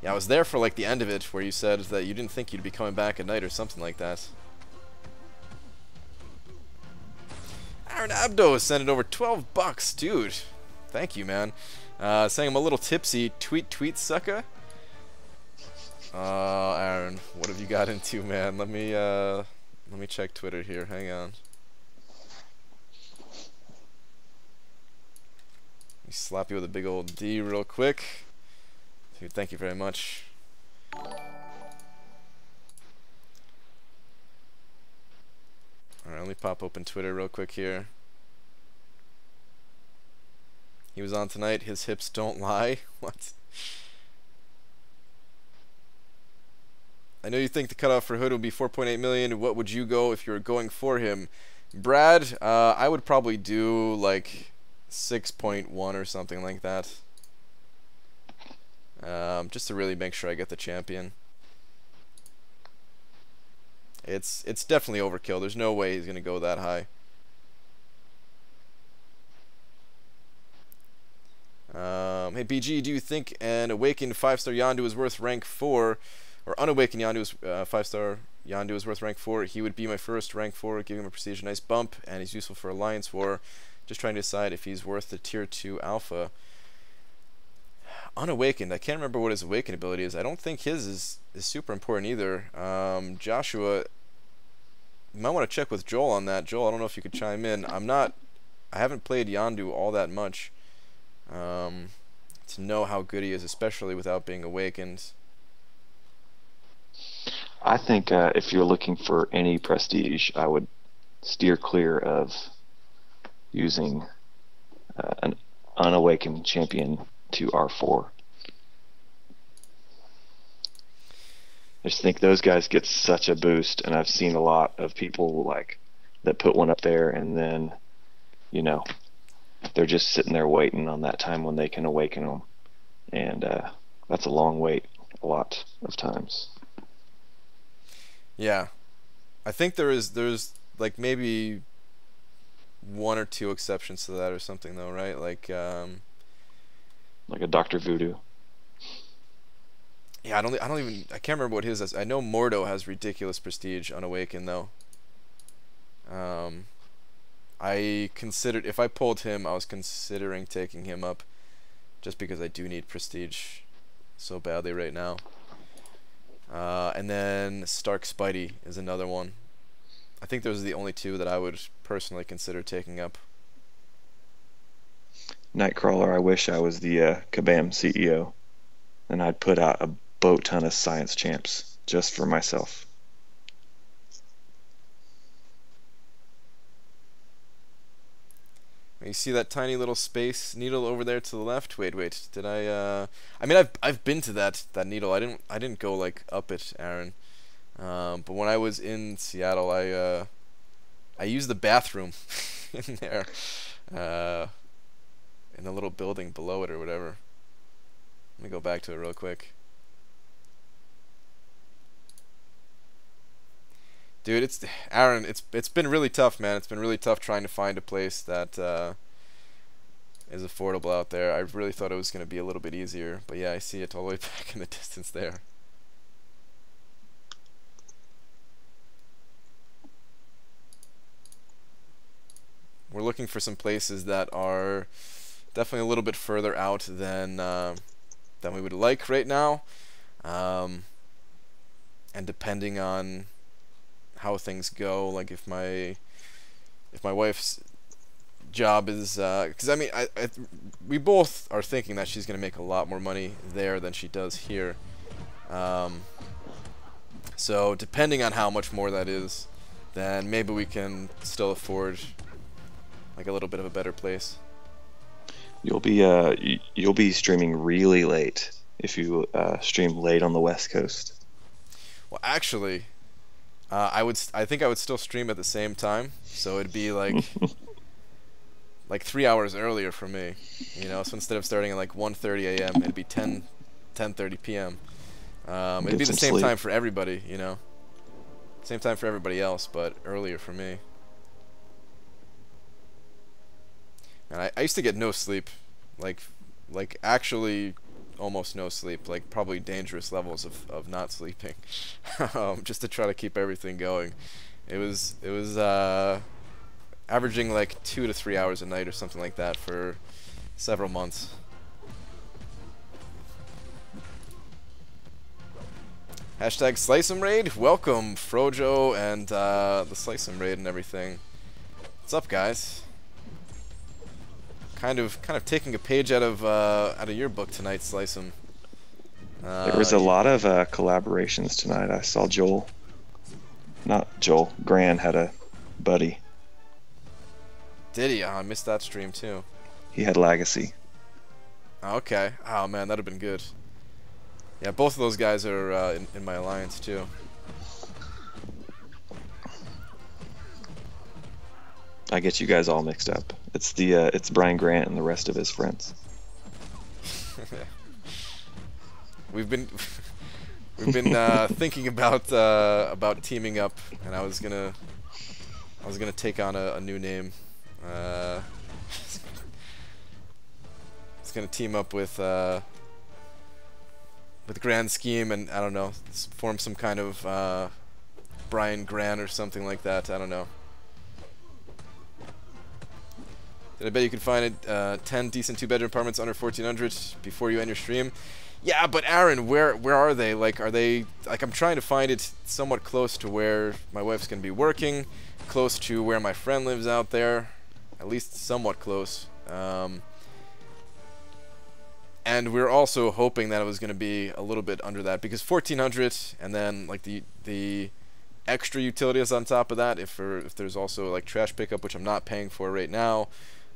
yeah, I was there for like the end of it, where you said that you didn't think you'd be coming back at night or something like that. Aaron Abdo is sending over 12 bucks, dude. Thank you, man. Saying I'm a little tipsy. Tweet, sucker. Aaron, what have you got into, man? Let me check Twitter here. Hang on. Let me slap you with a big old D real quick. Dude, thank you very much. Alright, let me pop open Twitter real quick here. He was on tonight. His hips don't lie. What? I know you think the cutoff for Hood will be 4.8 million. What would you go if you were going for him? Brad, I would probably do like 6.1 or something like that. Just to really make sure I get the champion. It's definitely overkill. There's no way he's gonna go that high. Hey BG, do you think an awakened 5-star Yondu is worth rank 4, or unawakened Yondu is 5-star Yondu is worth rank 4? He would be my first rank 4, giving him a prestige a nice bump, and he's useful for Alliance War. Just trying to decide if he's worth the tier 2 alpha. Unawakened, I can't remember what his awakened ability is. I don't think his is super important either. Joshua, you might want to check with Joel on that. Joel, I don't know if you could chime in. I haven't played Yondu all that much. to know how good he is, especially without being awakened. I think if you're looking for any prestige, I would steer clear of using an unawakened champion to R4. I just think those guys get such a boost, and I've seen a lot of people like that put one up there, and then, you know, they're just sitting there waiting on that time when they can awaken them, and that's a long wait a lot of times. Yeah, I think there's like maybe one or two exceptions to that or something though, right? Like a Dr. Voodoo. Yeah, I can't remember what his is. I know Mordo has ridiculous prestige unawakened though. I considered, if I pulled him, I was considering taking him up just because I do need prestige so badly right now. And then Stark Spidey is another one. I think those are the only two that I would personally consider taking up. Nightcrawler, I wish I was the Kabam CEO, and I'd put out a boat ton of science champs just for myself. You see that tiny little space needle over there to the left? Wait, did I mean, I've been to that needle. I didn't go like up it, Aaron. But when I was in Seattle, I used the bathroom in there, in the little building below it or whatever. Let me go back to it real quick. Dude, Aaron, it's been really tough, man. It's been really tough trying to find a place that is affordable out there. I really thought it was going to be a little bit easier, but yeah, I see it all the way back in the distance there. We're looking for some places that are definitely a little bit further out than we would like right now, and depending on how things go, like if my wife's job is, because I mean, we both are thinking that she's gonna make a lot more money there than she does here. So depending on how much more that is, then maybe we can still afford like a little bit of a better place. You'll be streaming really late if you stream late on the West Coast. Well, actually, I think I would still stream at the same time, so it'd be like like 3 hours earlier for me, you know. So instead of starting at like 1:30 a.m., it'd be 10:30 p.m. It'd be the same time for everybody, you know. Same time for everybody else, but earlier for me. And I used to get no sleep, like actually almost no sleep, like probably dangerous levels of not sleeping, just to try to keep everything going. It was averaging like 2 to 3 hours a night or something like that for several months. Hashtag Slice'em Raid. Welcome, Frojo, and the Slice'em Raid and everything. What's up, guys? Kind of taking a page out of your book tonight, Slice'em. There was a lot of collaborations tonight. I saw Gran had a buddy. Did he? Oh, I missed that stream too. He had Legacy. Okay. Oh man, that'd have been good. Yeah, both of those guys are in my alliance too. I get you guys all mixed up. It's Brian Grant and the rest of his friends. We've been thinking about teaming up, and I was gonna take on a new name. I was gonna team up with Grand Scheme, and I don't know, form some kind of Brian Grant or something like that. I don't know. Did I bet you could find 10 decent 2-bedroom apartments under 1,400 before you end your stream? Yeah, but Aaron, where are they? Like, are they like, I'm trying to find it somewhat close to where my wife's gonna be working, close to where my friend lives out there, at least somewhat close. And we were also hoping that it was going to be a little bit under that, because 1400 and then like the extra utilities on top of that, if there's also like trash pickup, which I'm not paying for right now,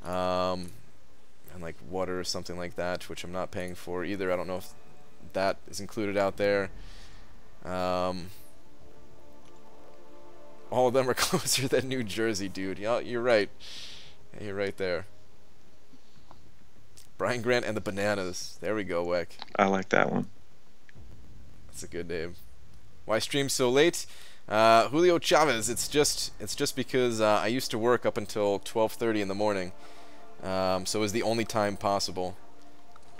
and like water or something like that, which I'm not paying for either. I don't know if that is included out there. All of them are closer than New Jersey, dude. Yeah, you're right. Yeah, you're right there. Brian Grant and the Bananas. There we go, Weck. I like that one. That's a good name. Why stream so late? Julio Chavez. It's just because I used to work up until 12:30 in the morning, so it was the only time possible.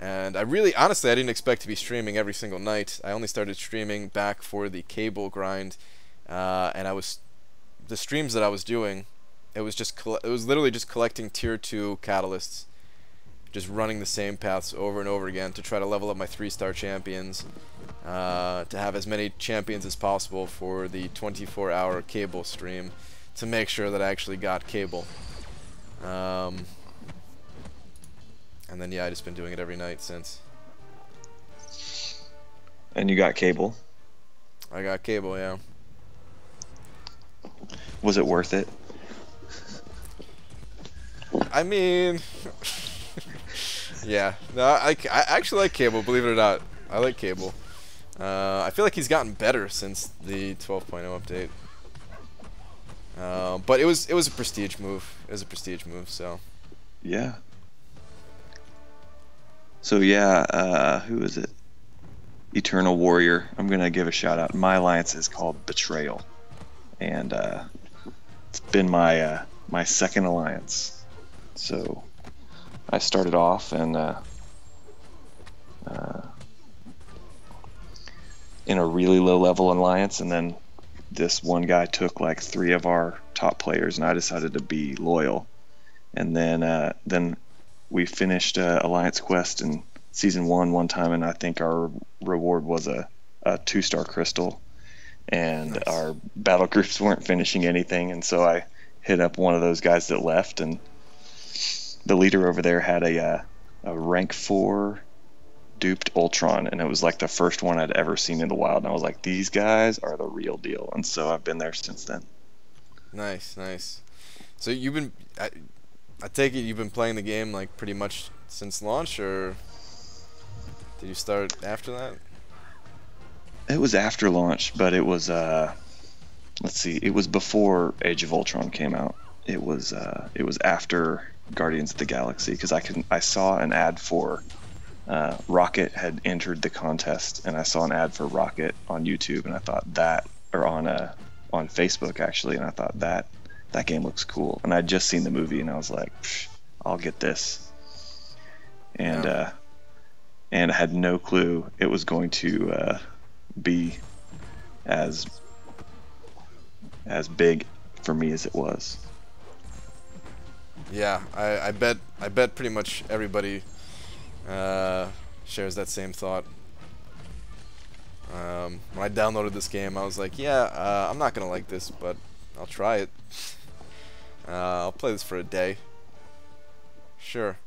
And honestly, I didn't expect to be streaming every single night. I only started streaming back for the cable grind, and the streams that I was doing, it was literally just collecting tier 2 catalysts, just running the same paths over and over again to try to level up my 3-star champions, to have as many champions as possible for the 24-hour cable stream, to make sure that I actually got cable. And then yeah, I just been doing it every night since. And you got cable? I got cable, yeah. Was it worth it? I mean, yeah. No, I actually like cable, believe it or not. I like cable. I feel like he's gotten better since the 12.0 update. But it was a prestige move. It was a prestige move, so. Yeah. So yeah, who is it? Eternal Warrior. I'm gonna give a shout out. My alliance is called Betrayal, and it's been my my second alliance. So I started off and in a really low level alliance, and then this one guy took like 3 of our top players, and I decided to be loyal. And then we finished Alliance Quest in Season 1 one time, and I think our reward was a 2-star crystal. And nice. Our battle groups weren't finishing anything, and so I hit up one of those guys that left, and the leader over there had a rank 4 duped Ultron, and it was like the first one I'd ever seen in the wild, and I was like, these guys are the real deal. And so I've been there since then. Nice, nice. So you've been... I take it you've been playing the game like pretty much since launch, or did you start after that? It was after launch, but it was let's see, it was before Age of Ultron came out. It was after Guardians of the Galaxy, because I saw an ad for Rocket had entered the contest, and I saw an ad for Rocket on YouTube, and I thought that, or on Facebook actually, and I thought that game looks cool. And I'd just seen the movie, and I was like, I'll get this. And yeah. And I had no clue it was going to be as big for me as it was. Yeah, I bet pretty much everybody shares that same thought. When I downloaded this game, I was like, yeah, I'm not gonna like this, but I'll try it. I'll play this for a day. Sure.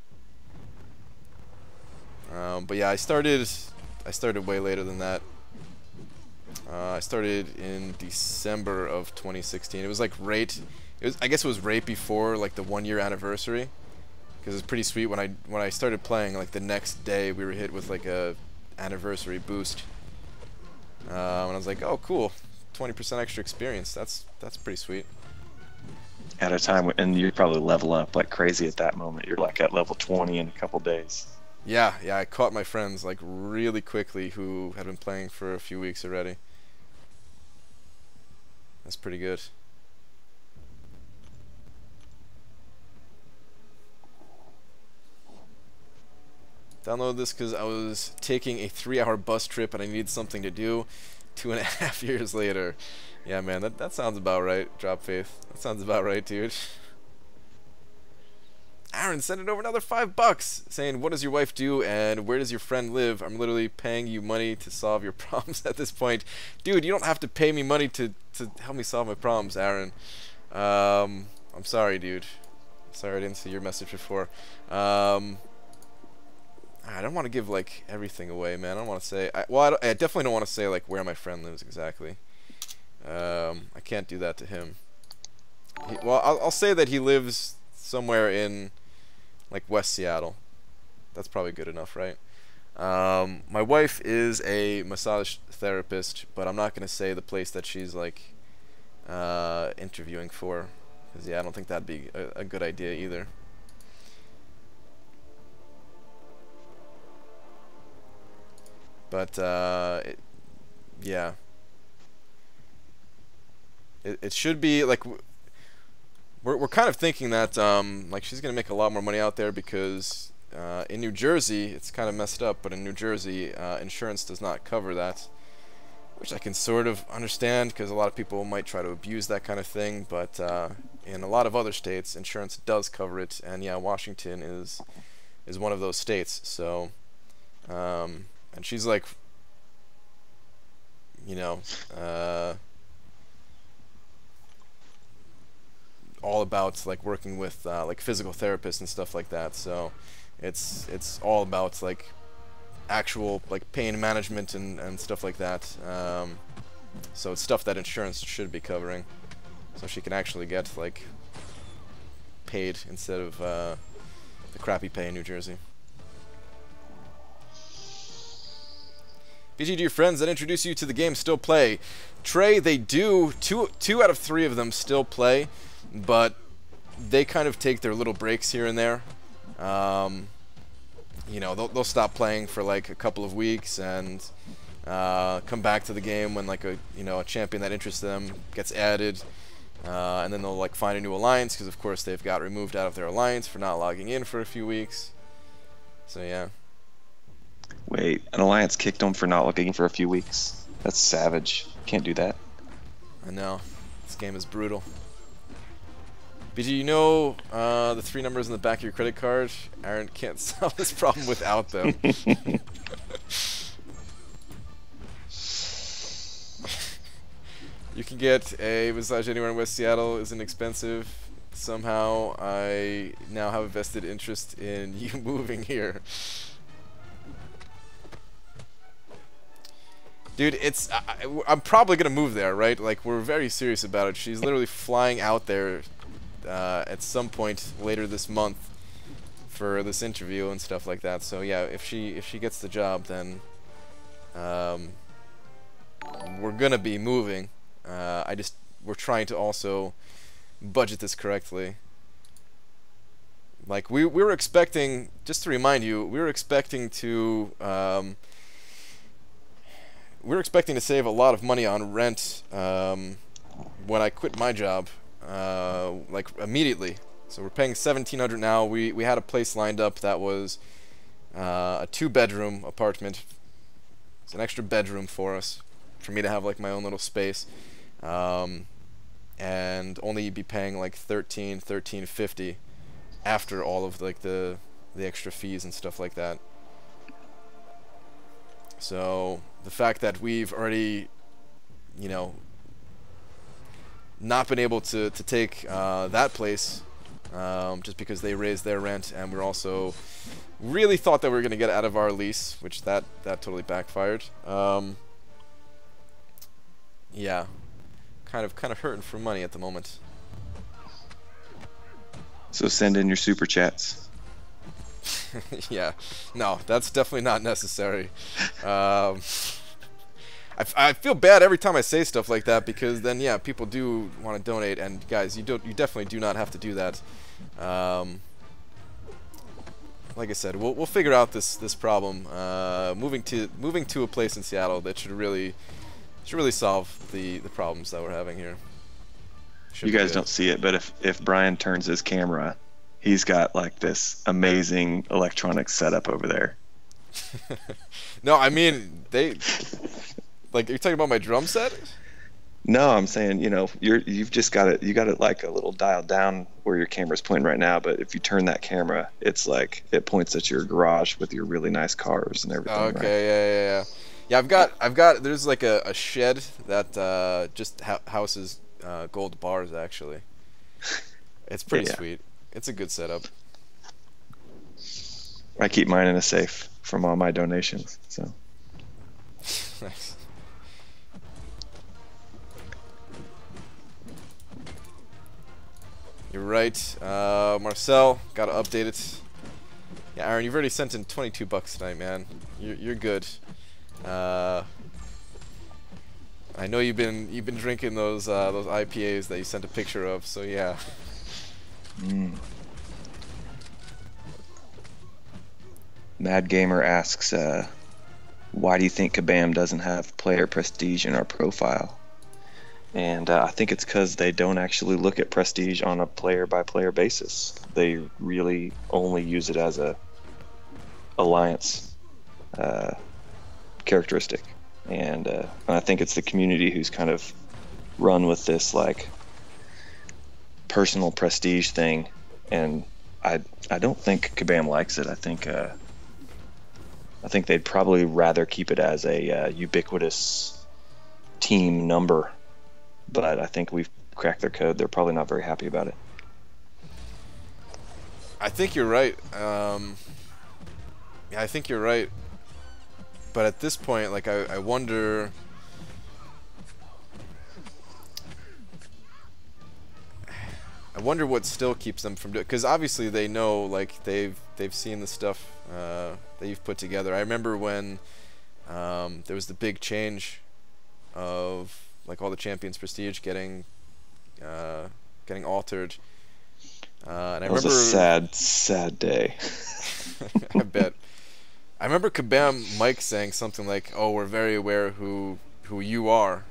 But yeah, I started way later than that. I started in December of 2016. It was like I guess it was right before like the 1-year anniversary, because it's pretty sweet. When I started playing, like the next day we were hit with like a anniversary boost, and I was like, oh cool, 20% extra experience. That's pretty sweet. At a time, and you're probably level up like crazy at that moment. You're like at level 20 in a couple days. Yeah, I caught my friends like really quickly who had been playing for a few weeks already. That's pretty good. Downloaded this because I was taking a 3-hour bus trip and I needed something to do. 2.5 years later. Yeah, man, that sounds about right. Drop Faith. That sounds about right, dude. Aaron, send it over another $5, saying, what does your wife do and where does your friend live? I'm literally paying you money to solve your problems at this point. Dude, you don't have to pay me money to help me solve my problems, Aaron. I'm sorry, dude. Sorry I didn't see your message before. I don't want to give like everything away, man. I don't want to say. I definitely don't want to say like where my friend lives exactly. I can't do that to him. Well, I'll say that he lives somewhere in like West Seattle. That's probably good enough, right? My wife is a massage therapist, but I'm not gonna say the place that she's like interviewing for, because yeah, I don't think that'd be a good idea either. But yeah, it should be like we're kind of thinking that like she's gonna make a lot more money out there because in New Jersey it's kind of messed up, but in New Jersey insurance does not cover that, which I can sort of understand because a lot of people might try to abuse that kind of thing. But in a lot of other states, insurance does cover it, and yeah, Washington is one of those states. So. And she's like, you know, all about like working with like physical therapists and stuff like that. So it's all about like actual like pain management and stuff like that. So it's stuff that insurance should be covering, so she can actually get like paid instead of the crappy pay in New Jersey. BG, do your friends that introduce you to the game still play? Trey, they do. Two out of three of them still play, but they kind of take their little breaks here and there. You know, they'll stop playing for like a couple of weeks and come back to the game when like a champion that interests them gets added, and then they'll like find a new alliance because of course they've got removed out of their alliance for not logging in for a few weeks. So yeah. Wait, an alliance kicked them for not looking for a few weeks? That's savage. Can't do that. I know. This game is brutal. BG, you know the three numbers in the back of your credit card? Aaron can't solve this problem without them. You can get a massage anywhere in West Seattle. Isn't expensive. Somehow I now have a vested interest in you moving here. Dude, I'm probably gonna move there, right? Like, we're very serious about it. She's literally flying out there at some point later this month for this interview and stuff like that. So yeah, if she gets the job, then we're gonna be moving. We're trying to also budget this correctly. Like we were expecting, just to remind you, we were expecting to save a lot of money on rent when I quit my job, like immediately. So we're paying $1,700 now. We had a place lined up that was a 2-bedroom apartment. It's an extra bedroom for us, for me to have like my own little space, and only be paying like $13.50 after all of like the extra fees and stuff like that. So the fact that we've already, you know, not been able to take that place just because they raised their rent, and we're also really thought that we were going to get out of our lease, which that totally backfired. Yeah, kind of hurting for money at the moment. So send in your super chats. Yeah, no, that's definitely not necessary. I feel bad every time I say stuff like that, because then yeah, people do want to donate, and guys, you definitely do not have to do that. Like I said, we'll figure out this problem. Moving to a place in Seattle that should really solve the problems that we're having here. You guys don't see it, but if Brian turns his camera, he's got like this amazing electronic setup over there. No, I mean like, you're talking about my drum set? No, I'm saying, you know, you've just got it. You got it like a little dialed down where your camera's pointing right now. But if you turn that camera, it's like it points at your garage with your really nice cars and everything. Okay, right? yeah. I've got. There's like a shed that just houses gold bars actually. It's pretty sweet. It's a good setup. I keep mine in a safe. from all my donations. So Nice. You're right. Marcel, gotta update it. Yeah, Aaron, you've already sent in 22 bucks tonight, man. You're good. I know you've been drinking those IPAs that you sent a picture of, so yeah. Mad Gamer asks, why do you think Kabam doesn't have player prestige in our profile? And I think it's because they don't actually look at prestige on a player-by-player basis. They really only use it as a alliance characteristic. And I think it's the community who's kind of run with this like personal prestige thing. And I don't think Kabam likes it. I think they'd probably rather keep it as a ubiquitous team number. But I think we've cracked their code. They're probably not very happy about it. I think you're right. Yeah, I think you're right. But at this point, like, I wonder. I wonder what still keeps them from doing. Because obviously they know, like, they've seen the stuff that you've put together. I remember when there was the big change of like all the champions prestige getting altered. And I remember was a sad day. I bet. I remember Kabam Mike saying something like, "Oh, we're very aware who you are,"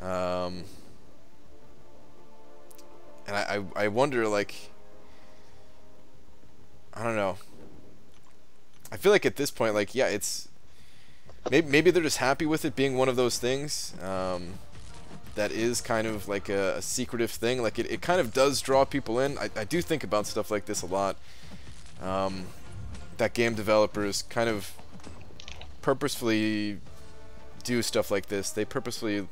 and I wonder, like, I don't know. I feel like at this point, like, yeah, it's maybe they're just happy with it being one of those things that is kind of like a secretive thing. Like, it kind of does draw people in. I do think about stuff like this a lot. That game developers kind of purposefully do stuff like this. They purposefully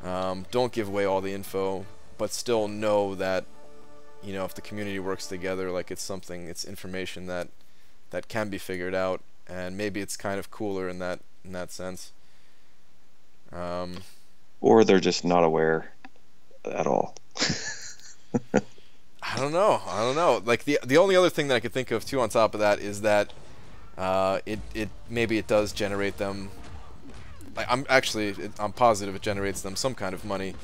don't give away all the info, but still know that, you know, if the community works together, like, it's information that can be figured out, and maybe it's kind of cooler in that sense. Or they're just not aware at all. I don't know. Like, the only other thing that I could think of too on top of that is that maybe it does generate them. Like, I'm positive it generates them some kind of money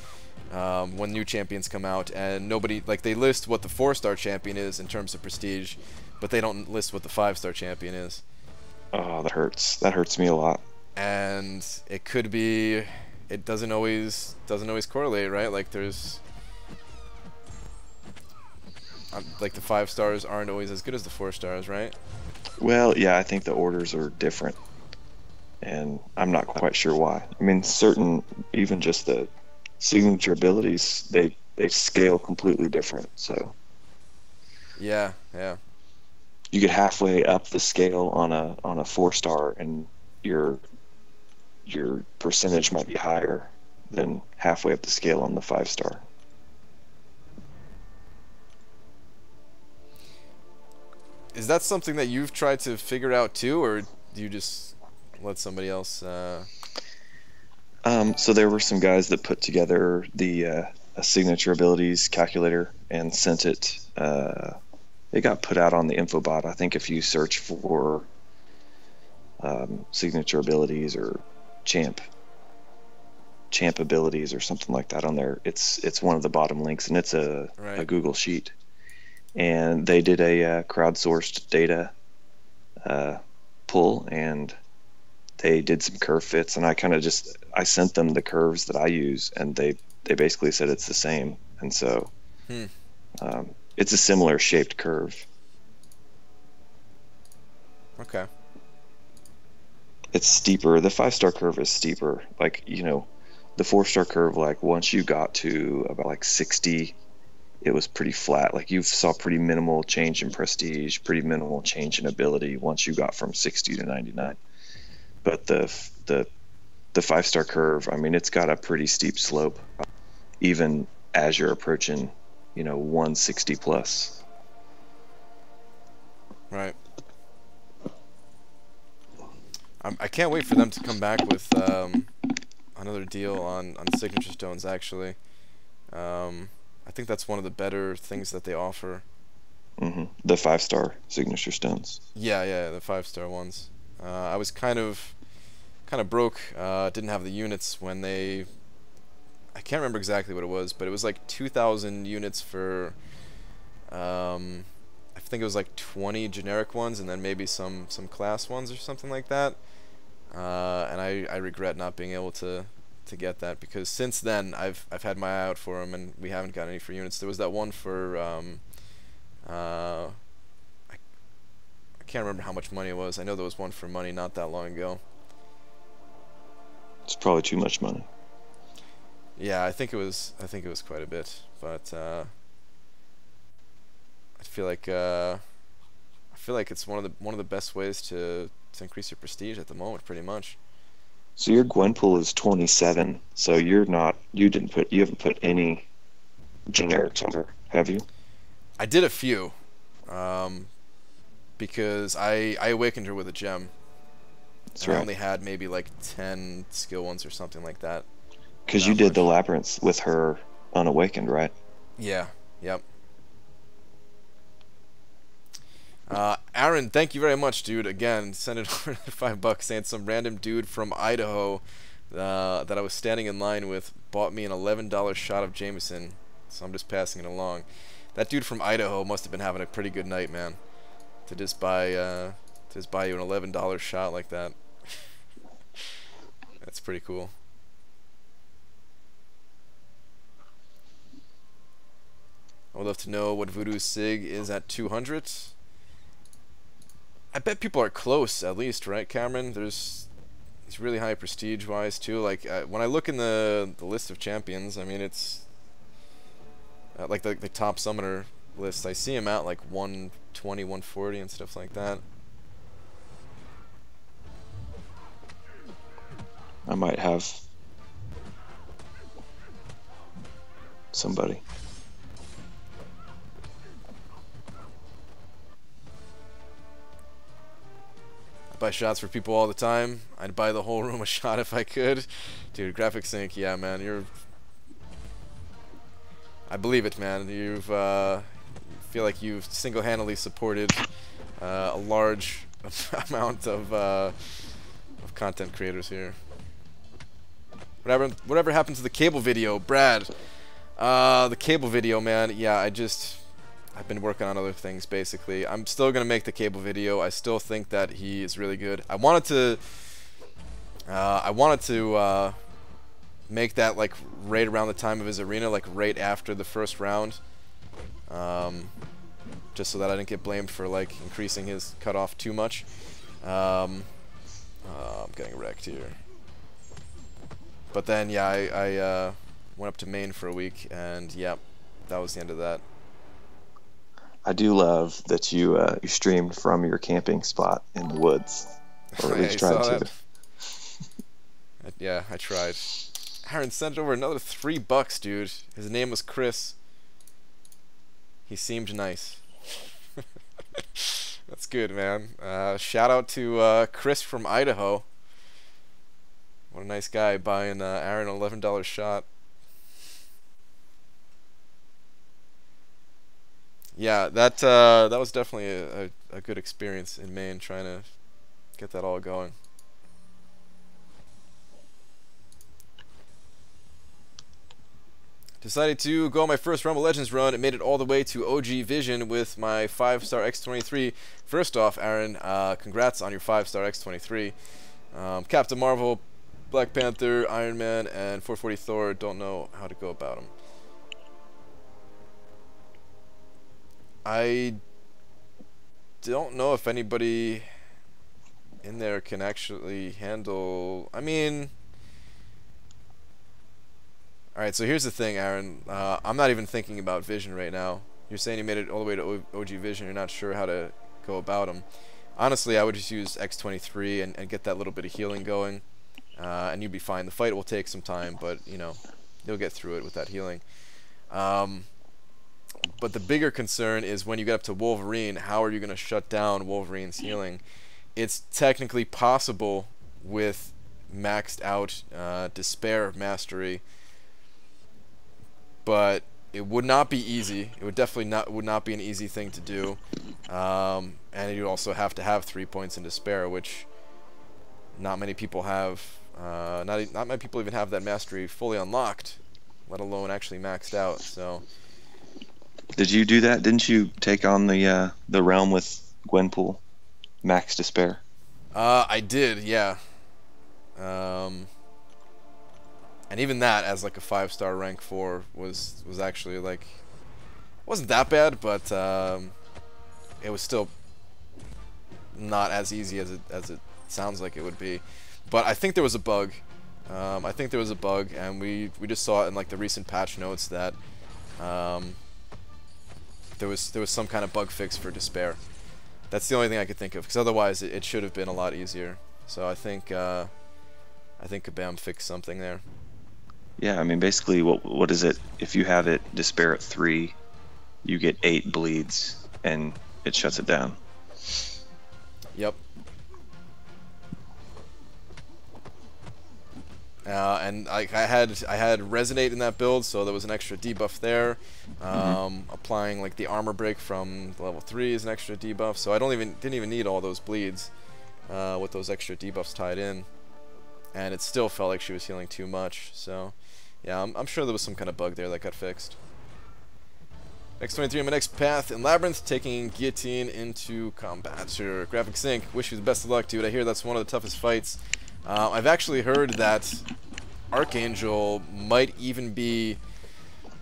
when new champions come out, and nobody, like, they list what the 4-star champion is in terms of prestige, but they don't list what the 5-star champion is. Oh, that hurts. That hurts me a lot. And it could be, it doesn't always correlate, right? Like, there's like the 5 stars aren't always as good as the 4 stars, right? Well, yeah, I think the orders are different, and I'm not quite sure why. I mean, even just the signature abilities, they scale completely different. So yeah. You get halfway up the scale on a 4-star, and your percentage might be higher than halfway up the scale on the 5-star. Is that something that you've tried to figure out too, or do you just let somebody else? So there were some guys that put together a signature abilities calculator and sent it. It got put out on the infobot. I think if you search for signature abilities or champ abilities or something like that on there, it's one of the bottom links, and it's a Google sheet. And they did a crowdsourced data pull, and they did some curve fits, and I sent them the curves that I use, and they basically said it's the same. And so it's a similar shaped curve. Okay. It's steeper. The 5-star curve is steeper. Like, you know, the 4-star curve, like, once you got to about like 60, it was pretty flat. Like, you saw pretty minimal change in prestige, pretty minimal change in ability once you got from 60 to 99. But the 5-star curve, I mean, it's got a pretty steep slope, even as you're approaching, you know, 160 plus. Right. I can't wait for them to come back with another deal on signature stones. Actually, I think that's one of the better things that they offer. The 5-star signature stones. Yeah, the 5-star ones. I was kind of broke. Didn't have the units when they. I can't remember exactly what it was, but it was like 2,000 units for. I think it was like 20 generic ones, and then maybe some class ones or something like that. And I regret not being able to get that, because since then I've had my eye out for them, and we haven't got any for units. There was that one for I can't remember how much money it was. I know there was one for money not that long ago. It's probably too much money. Yeah, I think it was quite a bit, but I feel like it's one of the best ways to increase your prestige at the moment, pretty much. So your Gwen pool is 27. So you haven't put any generics on her, have you? I did a few, because I awakened her with a gem. That's and right. I only had maybe like 10 skill ones or something like that. Because you did the Labyrinth with her unawakened, right? Yeah. Yep. Aaron, thank you very much, dude. Again, send it over $5 saying some random dude from Idaho that I was standing in line with bought me an $11 shot of Jameson, so I'm just passing it along. That dude from Idaho must have been having a pretty good night, man. To just buy you an $11 shot like that. That's pretty cool. I would love to know what Voodoo Sig is at 200. I bet people are close, at least, right, Cameron? It's really high prestige-wise, too. Like, when I look in the list of champions, I mean, it's... like the top summoner list, I see him at, like, 120, 140 and stuff like that. I might have somebody. Buy shots for people all the time. I'd buy the whole room a shot if I could. Dude, Graphic Sync, yeah, man, I believe it, man. Feel like you've single-handedly supported a large amount of content creators here. Whatever happened to the cable video, Brad? The cable video, man. Yeah, I've been working on other things, basically. I'm still gonna make the cable video. I still think that he is really good. I wanted to make that like right around the time of his arena, like right after the first round, just so that I didn't get blamed for like increasing his cutoff too much. I'm getting wrecked here. But then, yeah, I went up to Maine for a week, and yeah, that was the end of that. I do love that you streamed from your camping spot in the woods, or at least tried to. Yeah, I tried. Aaron sent over another $3, dude. His name was Chris. He seemed nice. That's good, man. Shout out to Chris from Idaho. What a nice guy buying Aaron an $11 shot. Yeah, that was definitely a good experience in Maine, trying to get that all going. Decided to go on my first Rumble Legends run and made it all the way to OG Vision with my 5-star X23. First off, Aaron, congrats on your 5-star X23. Captain Marvel, Black Panther, Iron Man, and 440 Thor, don't know how to go about them. I don't know if anybody in there can actually handle... I mean... Alright, so here's the thing, Aaron. I'm not even thinking about Vision right now. You're saying you made it all the way to OG Vision. You're not sure how to go about them. Honestly, I would just use X23 and get that little bit of healing going. And you'd be fine. The fight will take some time, but, you know, you'll get through it with that healing. But the bigger concern is when you get up to Wolverine, how are you going to shut down Wolverine's healing? It's technically possible with maxed out despair mastery, but it would not be easy. It would definitely not be an easy thing to do, and you'd also have to have 3 points in despair, which not many people have. Not many people even have that mastery fully unlocked, let alone actually maxed out. So. Did you do that? Didn't you take on the realm with Gwenpool, max despair? I did, yeah. And even that, as like a 5-star rank 4, was actually like, wasn't that bad, but it was still not as easy as it sounds like it would be. But I think there was a bug. And we just saw it in like the recent patch notes that there was some kind of bug fix for despair. That's the only thing I could think of, because otherwise it should have been a lot easier. So I think Kabam fixed something there. Yeah, I mean, basically, what is it? If you have it despair at 3, you get 8 bleeds, and it shuts it down. Yep. And I had resonate in that build, so there was an extra debuff there. Applying like the armor break from level 3 is an extra debuff, so I didn't even need all those bleeds with those extra debuffs tied in, and it still felt like she was healing too much. So yeah, I'm sure there was some kind of bug there that got fixed. X23 on my next path in Labyrinth, taking Guillotine into combat. Sure, Graphic Sync, wish you the best of luck, dude. I hear that's one of the toughest fights. I've actually heard that Archangel might even be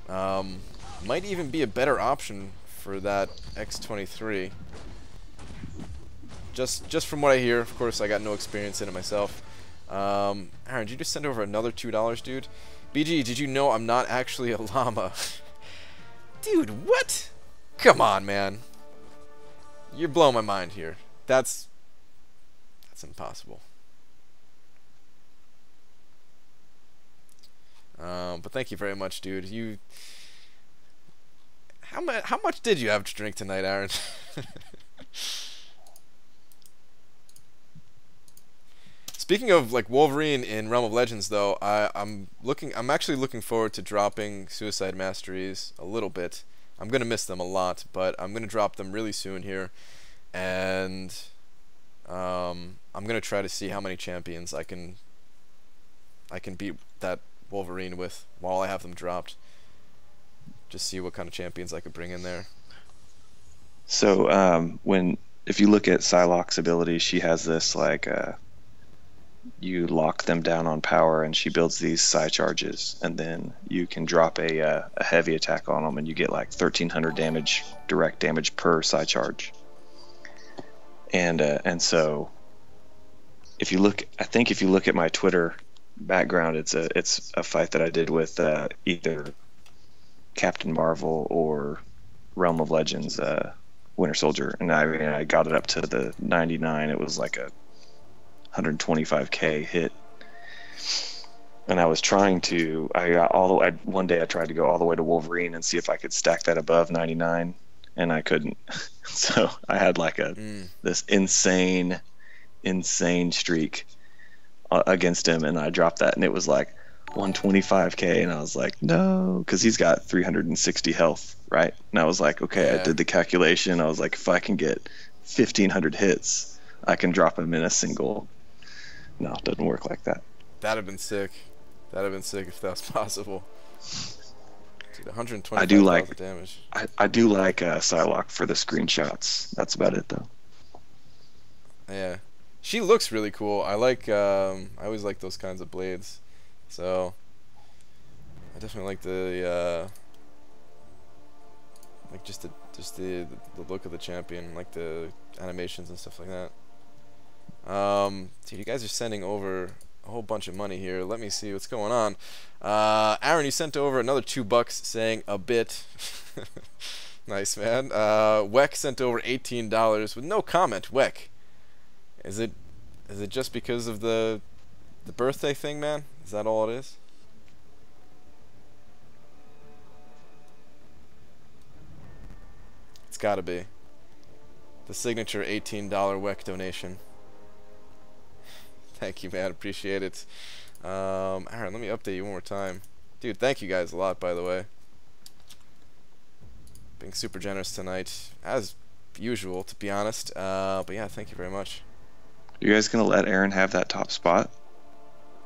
a better option for that X23. Just from what I hear. Of course, I got no experience in it myself. Aaron, did you just send over another $2, dude? BG, did you know I'm not actually a llama? Dude, what? Come on, man. You're blowing my mind here. That's impossible. But thank you very much, dude. How much did you have to drink tonight, Aaron? Speaking of like Wolverine in Realm of Legends, though, I'm actually looking forward to dropping Suicide Masteries a little bit. I'm gonna miss them a lot, but I'm gonna drop them really soon here, and I'm gonna try to see how many champions I can beat that Wolverine with while I have them dropped. Just see what kind of champions I could bring in there. So if you look at Psylocke's ability, she has this like you lock them down on power, and she builds these psi charges, and then you can drop a heavy attack on them, and you get like 1,300 damage, direct damage per psi charge. And so if you look at my Twitter background, it's a fight that I did with either Captain Marvel or Realm of Legends Winter Soldier, and I got it up to the 99. It was like a 125k hit, and I was trying to. One day I tried to go all the way to Wolverine and see if I could stack that above 99, and I couldn't. So I had like this insane streak against him, and I dropped that, and it was like 125k, and I was like, no, because he's got 360 health, right? And I was like, okay, yeah. I did the calculation. I was like, if I can get 1,500 hits, I can drop him in a single. No, it doesn't work like that. That'd have been sick. That'd have been sick if that was possible. Dude, 125 damage. I do like Psylocke for the screenshots. That's about it, though. Yeah, she looks really cool. I always like those kinds of blades. So I definitely like the like just the look of the champion, like the animations and stuff like that. Dude, you guys are sending over a whole bunch of money here. Let me see what's going on. Aaron, you sent over another $2 saying a bit. Nice, man. Weck sent over $18 with no comment. Weck, is it just because of the birthday thing, man? Is that all it is? It's gotta be the signature $18 Weck donation. Thank you, man. Appreciate it. Aaron, let me update you one more time. Dude, thank you guys a lot, by the way. Being super generous tonight, as usual, to be honest. But yeah, thank you very much. You guys gonna let Aaron have that top spot?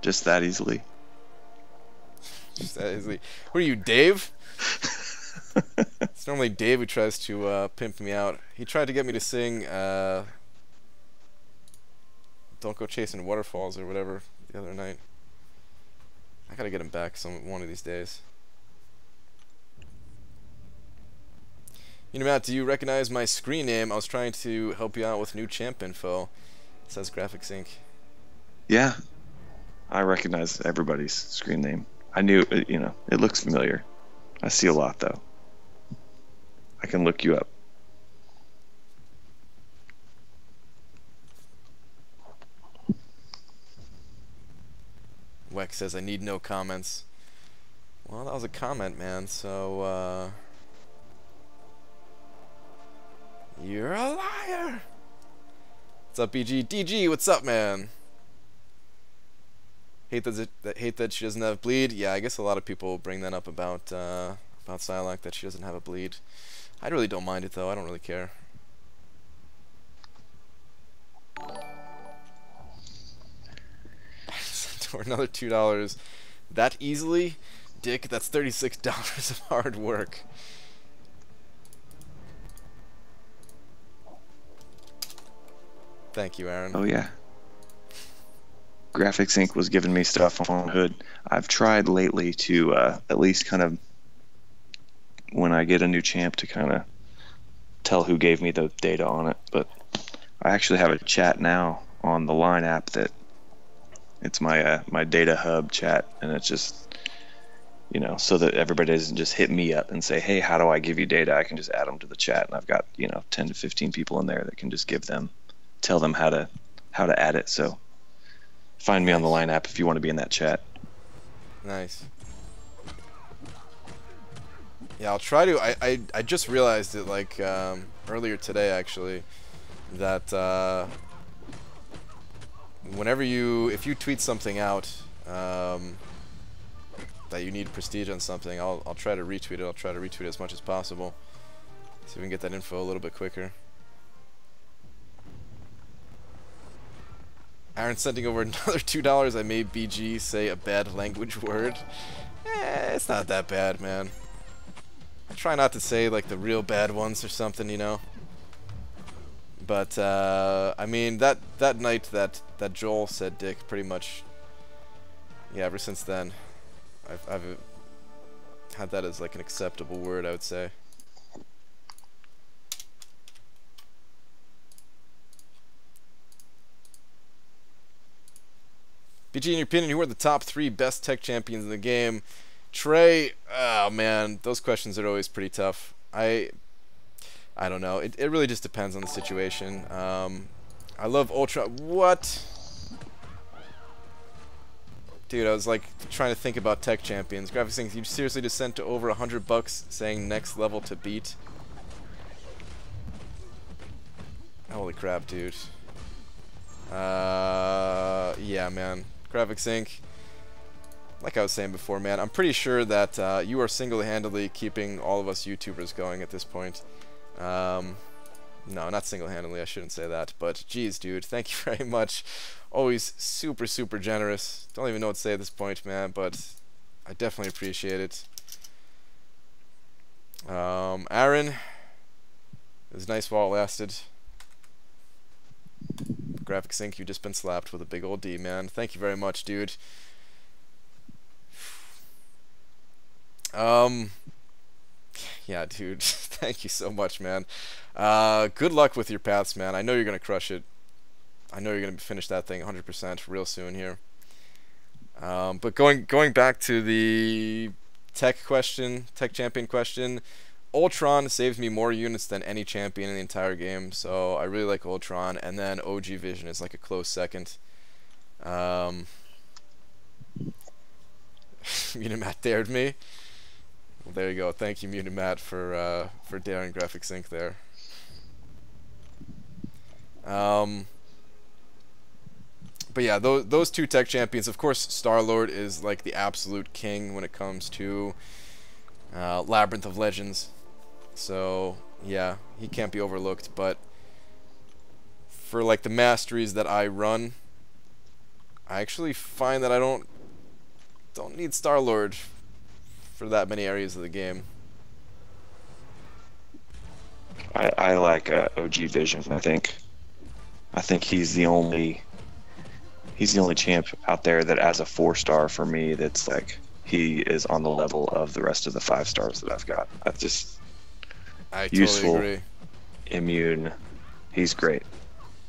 Just that easily? Just that easily. Who are you, Dave? It's normally Dave who tries to pimp me out. He tried to get me to sing Don't Go Chasing Waterfalls or whatever the other night. I gotta get him back one of these days. Mutamatt, do you recognize my screen name? I was trying to help you out with new champ info. It says Graphics Inc. Yeah, I recognize everybody's screen name. I knew, you know, it looks familiar. I see a lot, though. I can look you up. Wex says, I need no comments. Well, that was a comment, man, so, you're a liar! What's up, BG? DG, what's up, man? Hate that she doesn't have bleed. Yeah, I guess a lot of people bring that up about Psylocke, that she doesn't have a bleed. I really don't mind it, though. I don't really care. Or another $2 that easily? Dick, that's $36 of hard work. Thank you, Aaron. Oh, yeah. Graphics Inc. was giving me stuff on Hood. I've tried lately to at least kind of, when I get a new champ, to kind of tell who gave me the data on it. But I actually have a chat now on the Line app that it's my my data hub chat, and it's just, you know, so that everybody doesn't just hit me up and say, hey, how do I give you data? I can just add them to the chat, and I've got, you know, 10 to 15 people in there that can just tell them how to add it. So find me on the Line app if you want to be in that chat. Nice. Yeah, I'll try to. I just realized it, like, earlier today, actually, that if you tweet something out that you need prestige on something, I'll try to retweet it. I'll try to retweet it as much as possible, so we can get that info a little bit quicker. Aaron sending over another $2. I made BG say a bad language word. It's not that bad, man. I try not to say, like, the real bad ones or something, you know. But I mean, that night that Joel said dick, pretty much, yeah, ever since then I've had that as like an acceptable word, I would say. BG, in your opinion, who are the top 3 best tech champions in the game? Trey, oh man, those questions are always pretty tough. I don't know. It really just depends on the situation. I love Ultra. What? Dude, I was like trying to think about tech champions. Graphics Inc. You seriously just sent to over $100 saying next level to beat? Holy crap, dude. Yeah, man. Graphics Inc. Like I was saying before, man, I'm pretty sure that you are single-handedly keeping all of us YouTubers going at this point. No, not single-handedly, I shouldn't say that, but geez, dude, thank you very much. Always super, super generous. Don't even know what to say at this point, man, but I definitely appreciate it. Aaron, it was nice while it lasted. Graphics Inc., you've just been slapped with a big old D, man. Thank you very much, dude. Yeah, dude. Thank you so much, man. Good luck with your paths, man. I know you're gonna crush it. I know you're gonna finish that thing 100% real soon here. But going back to the tech champion question, Ultron saves me more units than any champion in the entire game, so I really like Ultron. And then OG Vision is like a close second. Mutamatt dared me. Well, there you go. Thank you, Mutamatt, for daring Graphics Inc. there. But But yeah, those two tech champions. Of course, Star-Lord is like the absolute king when it comes to Labyrinth of Legends. So yeah, he can't be overlooked. But for like the masteries that I run, I actually find that I don't need Star-Lord for that many areas of the game. I like OG Vision. I think he's the only champ out there that as a 4-star for me that's like he is on the level of the rest of the 5 stars that I've got. I totally useful, agree. Immune. He's great.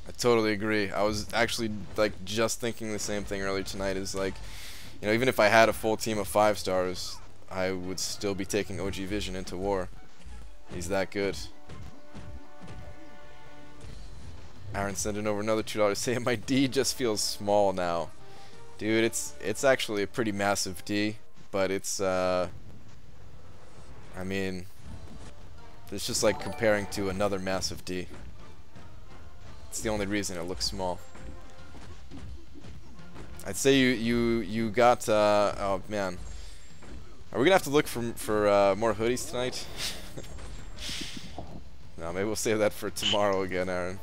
I totally agree. I was actually like just thinking the same thing earlier tonight. Is like, you know, even if I had a full team of 5 stars, I would still be taking OG Vision into war. He's that good. Aaron sending over another $2 saying my D just feels small now. Dude, it's actually a pretty massive D, but it's I mean, it's just like comparing to another massive D. It's the only reason it looks small. I'd say you got oh man. Are we gonna have to look for more hoodies tonight? No, maybe we'll save that for tomorrow again, Aaron.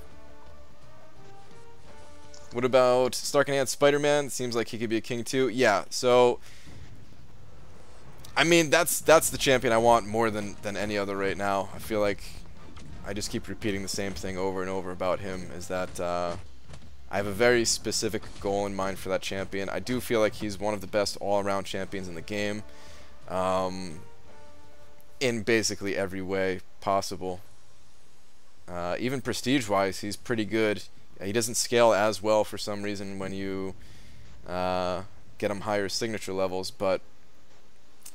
What about Stark and Hand Spider-Man? Seems like he could be a king too. Yeah, so I mean that's the champion I want more than any other right now. I feel like I just keep repeating the same thing over and over about him, is that I have a very specific goal in mind for that champion. I do feel like he's one of the best all-around champions in the game, in basically every way possible. Even prestige-wise, he's pretty good. He doesn't scale as well for some reason when you get him higher signature levels, but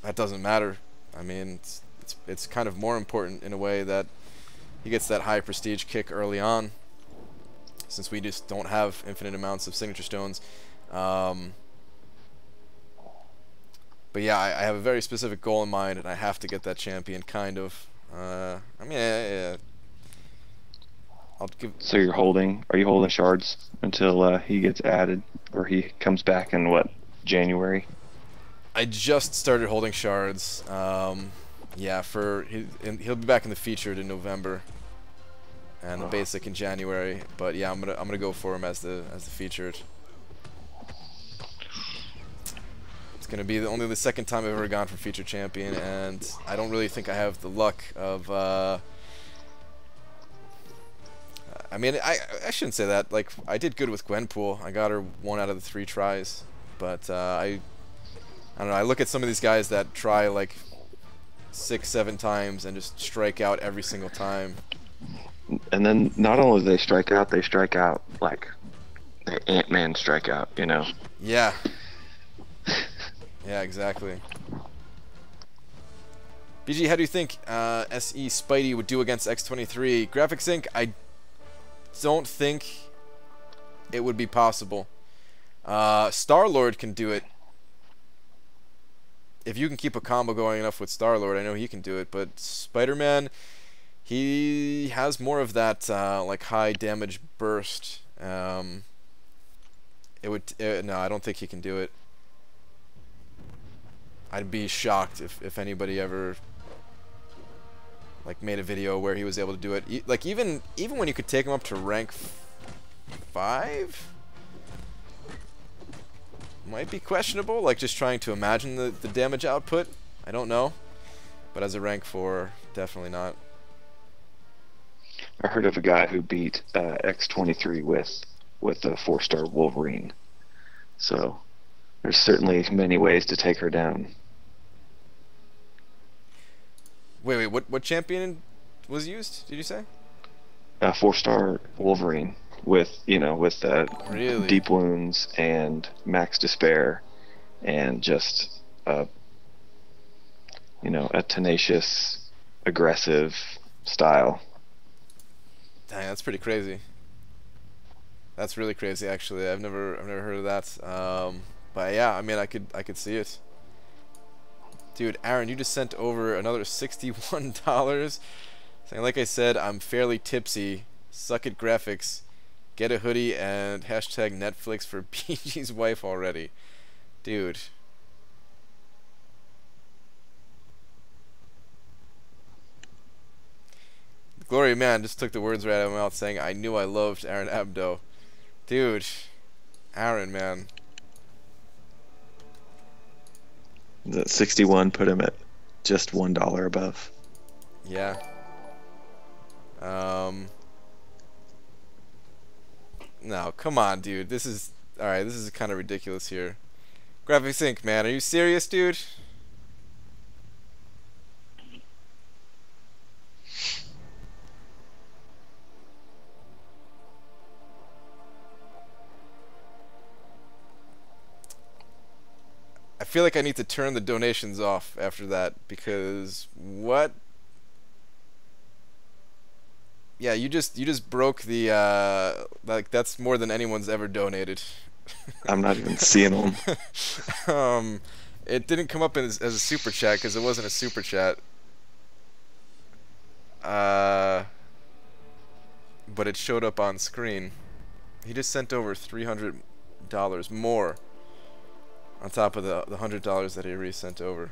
that doesn't matter. I mean, it's kind of more important in a way that he gets that high prestige kick early on, since we just don't have infinite amounts of signature stones. But yeah, I have a very specific goal in mind, and I have to get that champion, kind of. I mean, yeah. So are you holding shards until he gets added, or he comes back in what, January? I just started holding shards. Yeah, he'll be back in the featured in November, and the basic in January. But yeah, I'm gonna go for him as the featured. It's gonna be only the second time I've ever gone for featured champion, and I don't really think I have the luck of. I mean, I shouldn't say that. Like, I did good with Gwenpool. I got her 1 out of the 3 tries. But I don't know. I look at some of these guys that try like 6, 7 times and just strike out every single time. And then not only do they strike out like the Ant-Man strikeout, you know? Yeah. Yeah, exactly. BG, how do you think SE Spidey would do against X23? Graphics Inc., I don't think it would be possible. Star-Lord can do it. If you can keep a combo going enough with Star-Lord, I know he can do it. But Spider-Man, he has more of that like high damage burst. No, I don't think he can do it. I'd be shocked if anybody ever like made a video where he was able to do it. Like even when you could take him up to rank 5, might be questionable. Like just trying to imagine the damage output. I don't know, but as a rank 4, definitely not. I heard of a guy who beat X23 with a 4-star Wolverine. So there's certainly many ways to take her down. Wait, what champion was used? Did you say? A 4-star Wolverine with really? deep wounds and max despair, and just a tenacious, aggressive style. Dang, that's pretty crazy. That's really crazy, actually. I've never heard of that. But yeah, I mean, I could see it. Dude, Aaron, you just sent over another $61. Saying, like I said, I'm fairly tipsy. Suck it, graphics. Get a hoodie and hashtag Netflix for PG's wife already. Dude. Glory man just took the words right out of my mouth saying, I knew I loved Aaron Abdo. Dude. Aaron, man. The 61 put him at just $1 above. Yeah. No, come on, dude. This is... Alright, this is kind of ridiculous here. Graphics Inc., man. Are you serious, dude? I feel like I need to turn the donations off after that, because what? Yeah, you just broke the like that's more than anyone's ever donated. I'm not even seeing them. It didn't come up as a super chat because it wasn't a super chat. But it showed up on screen. He just sent over $300 more on top of the $100 that he already sent over.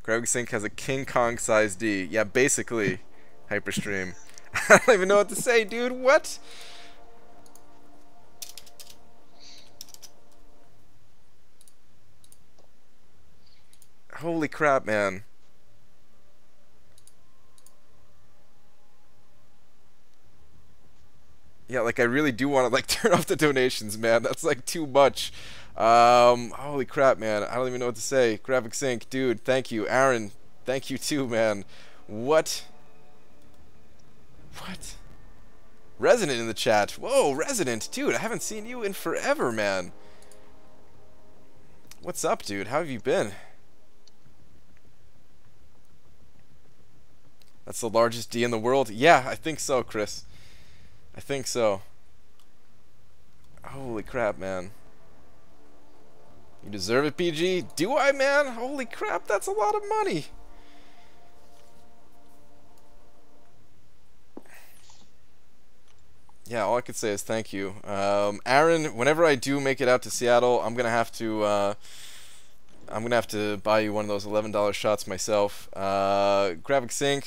Greg has a King Kong size D. Yeah, basically, Hyperstream. I don't even know what to say, dude. What? Holy crap, man. Yeah, like I really do want to like turn off the donations, man. That's like too much. Holy crap, man. I don't even know what to say. Graphics Inc., dude, thank you. Aaron, thank you too, man. What? What? Resident in the chat. Whoa, Resident, dude, I haven't seen you in forever, man. What's up, dude? How have you been? That's the largest D in the world? Yeah, I think so, Chris. I think so. Holy crap, man. You deserve it, PG? Do I, man? Holy crap, that's a lot of money. Yeah, all I could say is thank you. Aaron, whenever I do make it out to Seattle, I'm gonna have to buy you one of those $11 shots myself. Graphics Inc.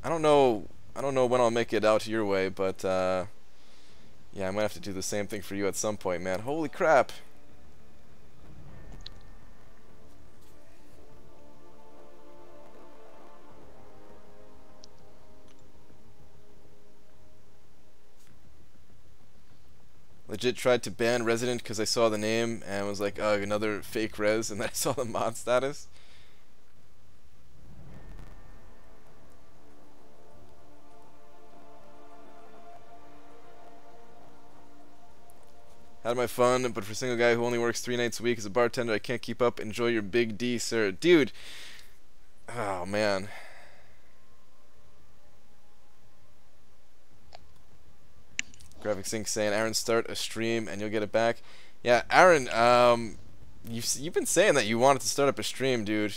I don't know when I'll make it out your way, but yeah, I'm gonna have to do the same thing for you at some point, man. Holy crap. Legit tried to ban Resident because I saw the name and was like, oh, another fake res, and then I saw the mod status. Had my fun, but for a single guy who only works 3 nights a week as a bartender, I can't keep up. Enjoy your big D, sir. Dude. Oh, man. Graphics Inc. saying, Aaron, start a stream and you'll get it back. Yeah, Aaron, you've been saying that you wanted to start up a stream, dude.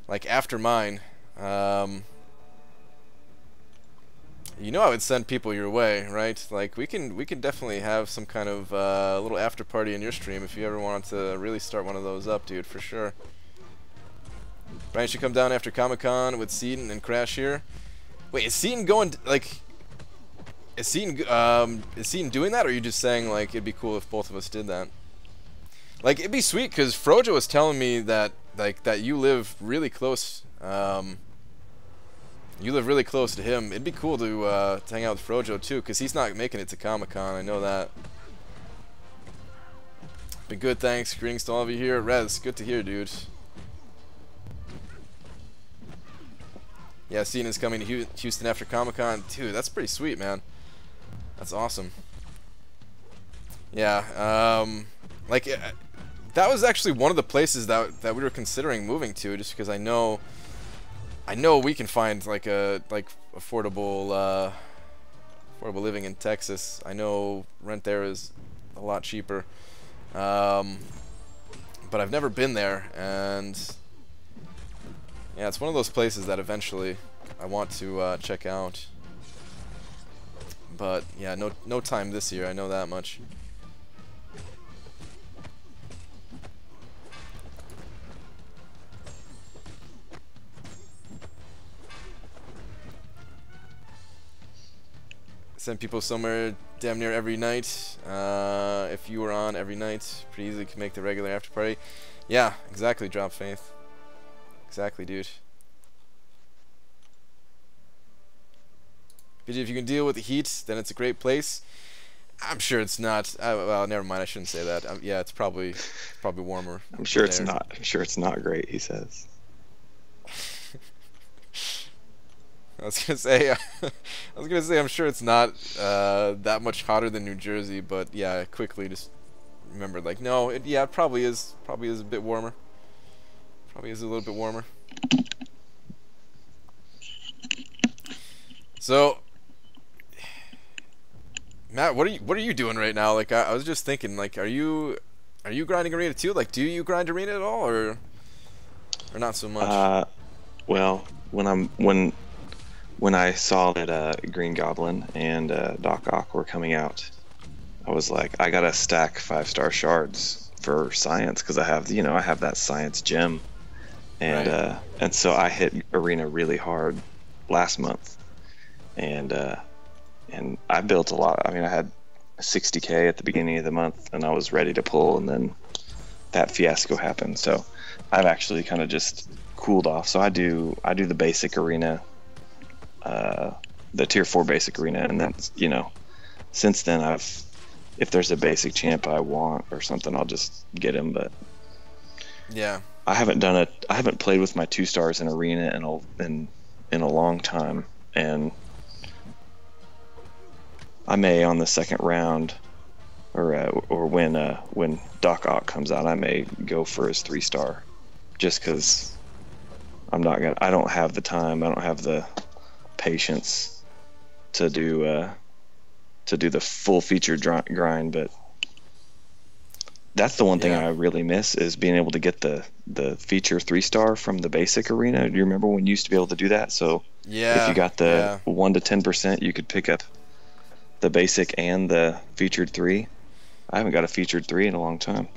Like, after mine. You know I would send people your way, right? Like, we can definitely have some kind of little after party in your stream if you ever wanted to really start one of those up, dude, for sure. Brian should come down after Comic-Con with Seaton and Crash here. Wait, is Seaton going, like... Is Seaton doing that, or are you just saying, like, it'd be cool if both of us did that? Like, it'd be sweet, because Frojo was telling me that, like, that you live really close, you live really close to him. It'd be cool to hang out with Frojo, too, because he's not making it to Comic-Con, I know that. Been good, thanks. Greetings to all of you here. Rez, good to hear, dude. Yeah, Seaton's coming to Houston after Comic-Con. Dude, that's pretty sweet, man. That's awesome. Yeah, like, that was actually one of the places that we were considering moving to, just because I know we can find, like, affordable living in Texas. I know rent there is a lot cheaper. but I've never been there, and yeah, it's one of those places that eventually I want to check out. But yeah, no time this year, I know that much. Send people somewhere damn near every night. If you were on every night, pretty easily could make the regular after party. Yeah, exactly, Drop Faith. Exactly, dude. But if you can deal with the heat, then it's a great place. I'm sure it's not. Well, never mind. I shouldn't say that. Yeah, it's probably warmer. I'm sure it's there. not. I'm sure it's not great. He says. I was gonna say I'm sure it's not that much hotter than New Jersey, but yeah, quickly just remembered like no, yeah, it probably is a bit warmer. Probably is a little bit warmer. So, Matt, what are you doing right now? Like I was just thinking, like, are you grinding arena too? Like, do you grind arena at all, or not so much? Well, when I saw that Green Goblin and Doc Ock were coming out, I was like, I gotta stack 5-star shards for science because I have that science gem, and Right. And so I hit arena really hard last month, and I built a lot. I mean, I had 60K at the beginning of the month, and I was ready to pull, and then that fiasco happened. So I've actually kind of just cooled off. So I do the basic arena. The tier 4 basic arena, and that's, since then if there's a basic champ I want or something, I'll just get him. But Yeah. I haven't played with my 2 stars in arena in a long time, and I may on the second round or when Doc Ock comes out, I may go for his 3-star, just because I don't have the time, I don't have the patience to do the full feature grind. But that's the one thing I really miss, is being able to get the feature 3-star from the basic arena. Do you remember when you used to be able to do that? So Yeah. if you got the 1 to 10%, you could pick up the basic and the featured 3. I haven't got a featured 3 in a long time.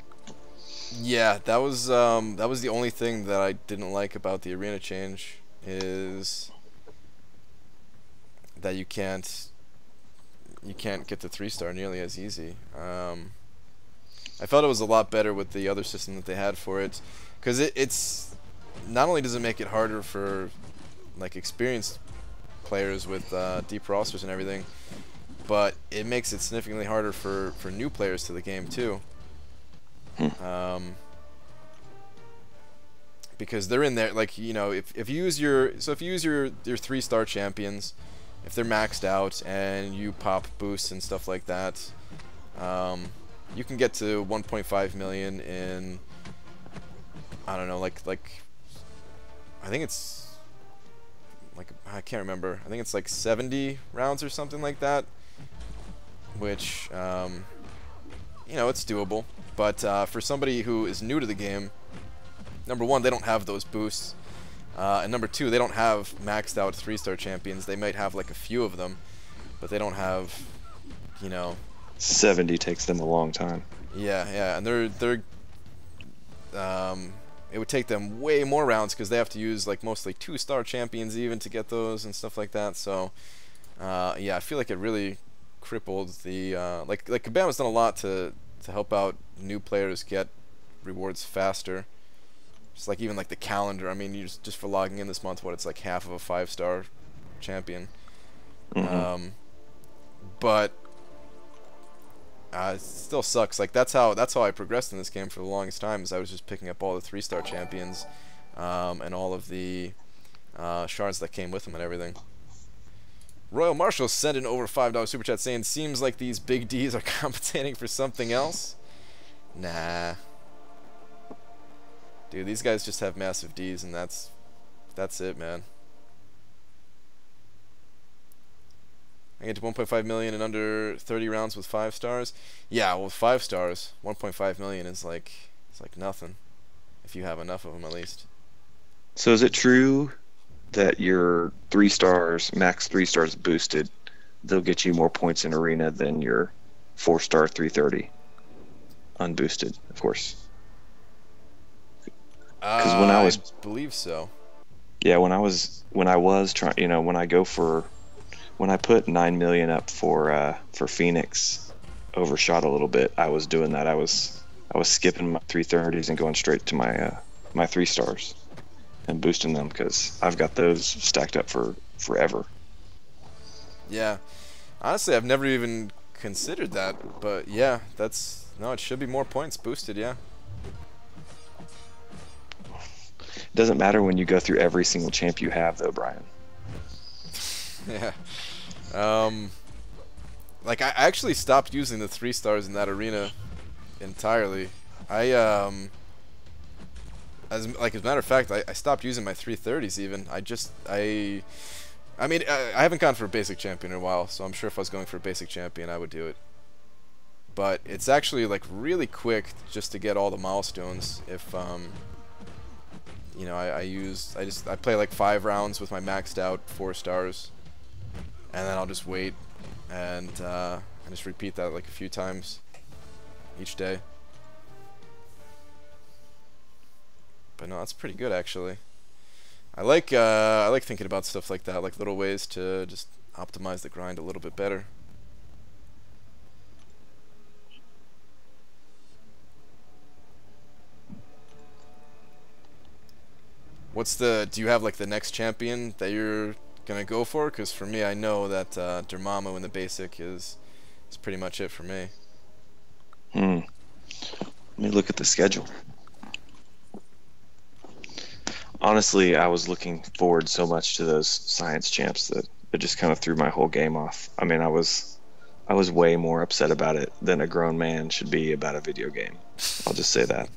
Yeah, that was the only thing that I didn't like about the arena change, is that you can't get the 3-star nearly as easy. I felt it was a lot better with the other system that they had for it, because it's not only does it make it harder for like experienced players with deep rosters and everything, but it makes it significantly harder for new players to the game too. Because they're in there, like, if you use your 3-star champions, if they're maxed out and you pop boosts and stuff like that, you can get to 1.5 million in, I don't know, like I think it's like, I can't remember, I think it's like 70 rounds or something like that, which it's doable. But for somebody who is new to the game, number one, they don't have those boosts. And number two, they don't have maxed out 3-star champions. They might have like a few of them, but they don't have, 70 takes them a long time. Yeah, and it would take them way more rounds because they have to use like mostly 2-star champions even to get those and stuff like that. So yeah, I feel like it really crippled the like Kabama's done a lot to help out new players get rewards faster. Just like even like the calendar. I mean, you just for logging in this month, it's like half of a 5-star champion. But it still sucks. Like that's how I progressed in this game for the longest time. Is I was just picking up all the 3-star champions and all of the shards that came with them and everything. Royal Marshal sent in over $5 super chat saying, "Seems like these big D's are compensating for something else." Nah. Dude, these guys just have massive Ds, and that's it, man. I get to 1.5 million in under 30 rounds with 5 stars. Yeah, well, with 5 stars, 1.5 million is like It's like nothing if you have enough of them at least. So is it true that your 3 stars, max 3 stars boosted, they'll get you more points in arena than your 4-star 330 unboosted, of course? Because when I believe so. yeah, when I was trying, you know, when I put 9 million up for Phoenix, overshot a little bit. I was doing that. I was skipping my 330s and going straight to my 3 stars and boosting them because I've got those stacked up for forever. Yeah, honestly, I've never even considered that, but yeah, no, it should be more points boosted. Yeah. It doesn't matter when you go through every single champ you have, though, Brian. Yeah. Like I actually stopped using the 3 stars in that arena entirely. As a matter of fact, I stopped using my 330s even. I mean, I haven't gone for a basic champion in a while, so I'm sure if I was going for a basic champion, I would do it. But it's actually like really quick just to get all the milestones if you know, I play like 5 rounds with my maxed out 4 stars, and then I'll just wait and just repeat that like a few times each day. But no, that's pretty good actually. I like thinking about stuff like that, like little ways to just optimize the grind a little bit better. Do you have like the next champion that you're gonna go for? Because for me, I know that Dormammu in the basic is pretty much it for me. Let me look at the schedule. Honestly, I was looking forward so much to those science champs that it just kind of threw my whole game off. I mean, I was way more upset about it than a grown man should be about a video game. I'll just say that.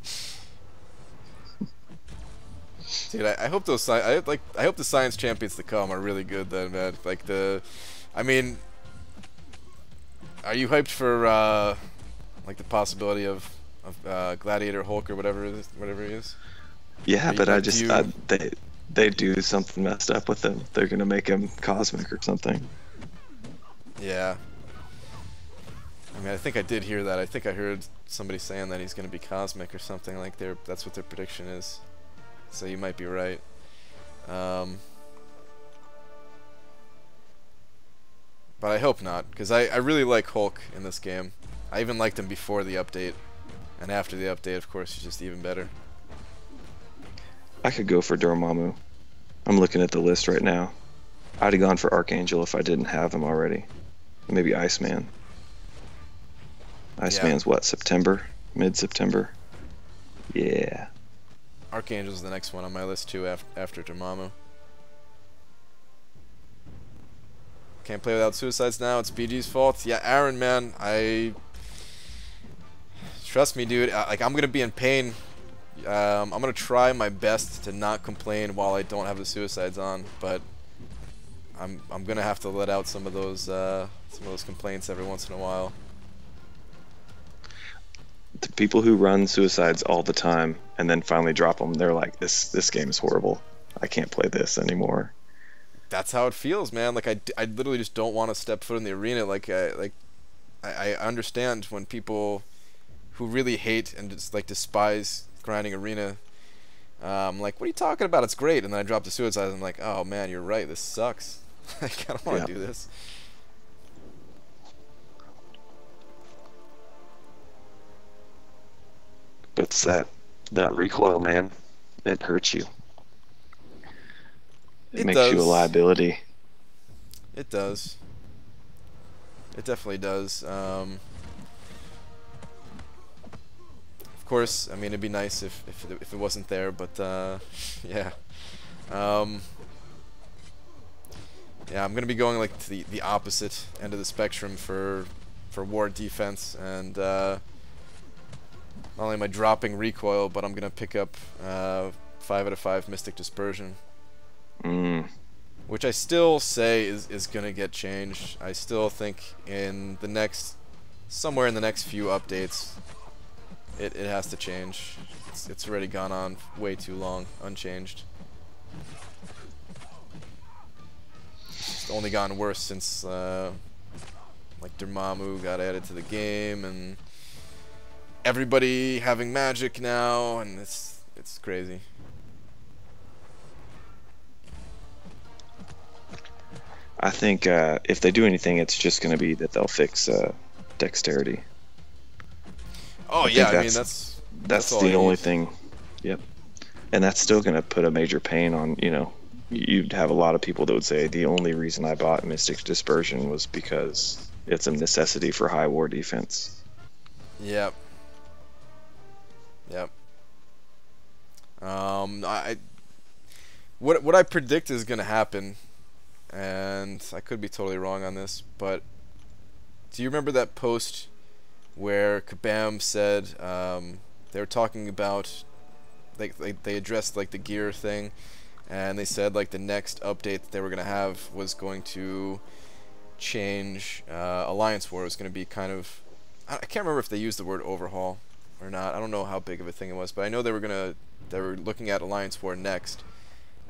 Dude, I hope I hope the science champions to come are really good then, man. Like I mean, are you hyped for like the possibility of Gladiator Hulk or whatever he is? Yeah, but they do something messed up with him. They're gonna make him cosmic or something. Yeah. I mean, I think I did hear that. I think I heard somebody saying that he's gonna be cosmic or something like that's what their prediction is. So you might be right. But I hope not, because I really like Hulk in this game. I even liked him before the update, and after the update, of course, he's just even better. I could go for Dormammu. I'm looking at the list right now. I'd have gone for Archangel if I didn't have him already. Maybe Iceman. Iceman's what, September? Mid-September? Yeah. Archangel's the next one on my list too after Dormammu. Can't play without suicides now, it's BG's fault. Yeah, Aaron, man, trust me, dude, like I'm gonna be in pain. I'm gonna try my best to not complain while I don't have the suicides on, but I'm gonna have to let out some of those complaints every once in a while. The people who run suicides all the time and then finally drop them, they're like, this game is horrible. I can't play this anymore. That's how it feels, man. Like I literally just don't want to step foot in the arena. I understand when people who really hate and just like despise grinding arena, like, what are you talking about? It's great. And then I drop the suicide and I'm like, oh man, you're right. This sucks. Like, I don't want to do this. It's that recoil, man. It hurts you. It makes you a liability. It does. It definitely does. Of course, I mean, it'd be nice if it wasn't there, but yeah. Yeah, I'm gonna be going like to the opposite end of the spectrum for ward defense, and not only am I dropping recoil, but I'm gonna pick up 5 out of 5 mystic dispersion. Which I still say is gonna get changed. I still think somewhere in the next few updates, It has to change. It's already gone on way too long, unchanged. It's only gotten worse since like Dormammu got added to the game, and everybody having Magik now, and it's crazy. I think if they do anything, it's just going to be that they'll fix dexterity. Oh yeah, I mean that's the only thing. Yep. And that's still going to put a major pain on, you know, you'd have a lot of people that would say the only reason I bought Mystic Dispersion was because it's a necessity for high war defense. Yep. Yep. What I predict is going to happen, and I could be totally wrong on this, but do you remember that post where Kabam said they were talking about they addressed like the gear thing, and they said like the next update that they were gonna have was going to change Alliance War. Was going to be kind of, I can't remember if they used the word overhaul or not. I don't know how big of a thing it was, but I know they were looking at Alliance War next,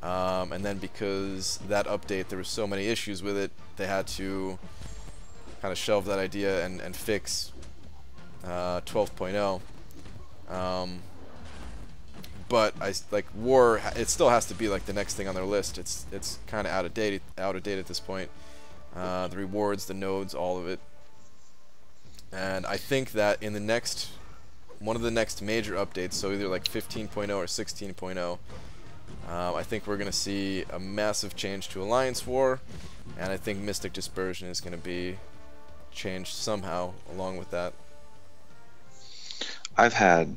and then because that update there were so many issues with it, they had to kind of shelve that idea and fix 12.0. But War, it still has to be like the next thing on their list. It's kind of out of date at this point. The rewards, the nodes, all of it. And I think that in one of the next major updates, so either like 15.0 or 16.0, I think we're going to see a massive change to Alliance War, and I think Mystic Dispersion is going to be changed somehow along with that. I've had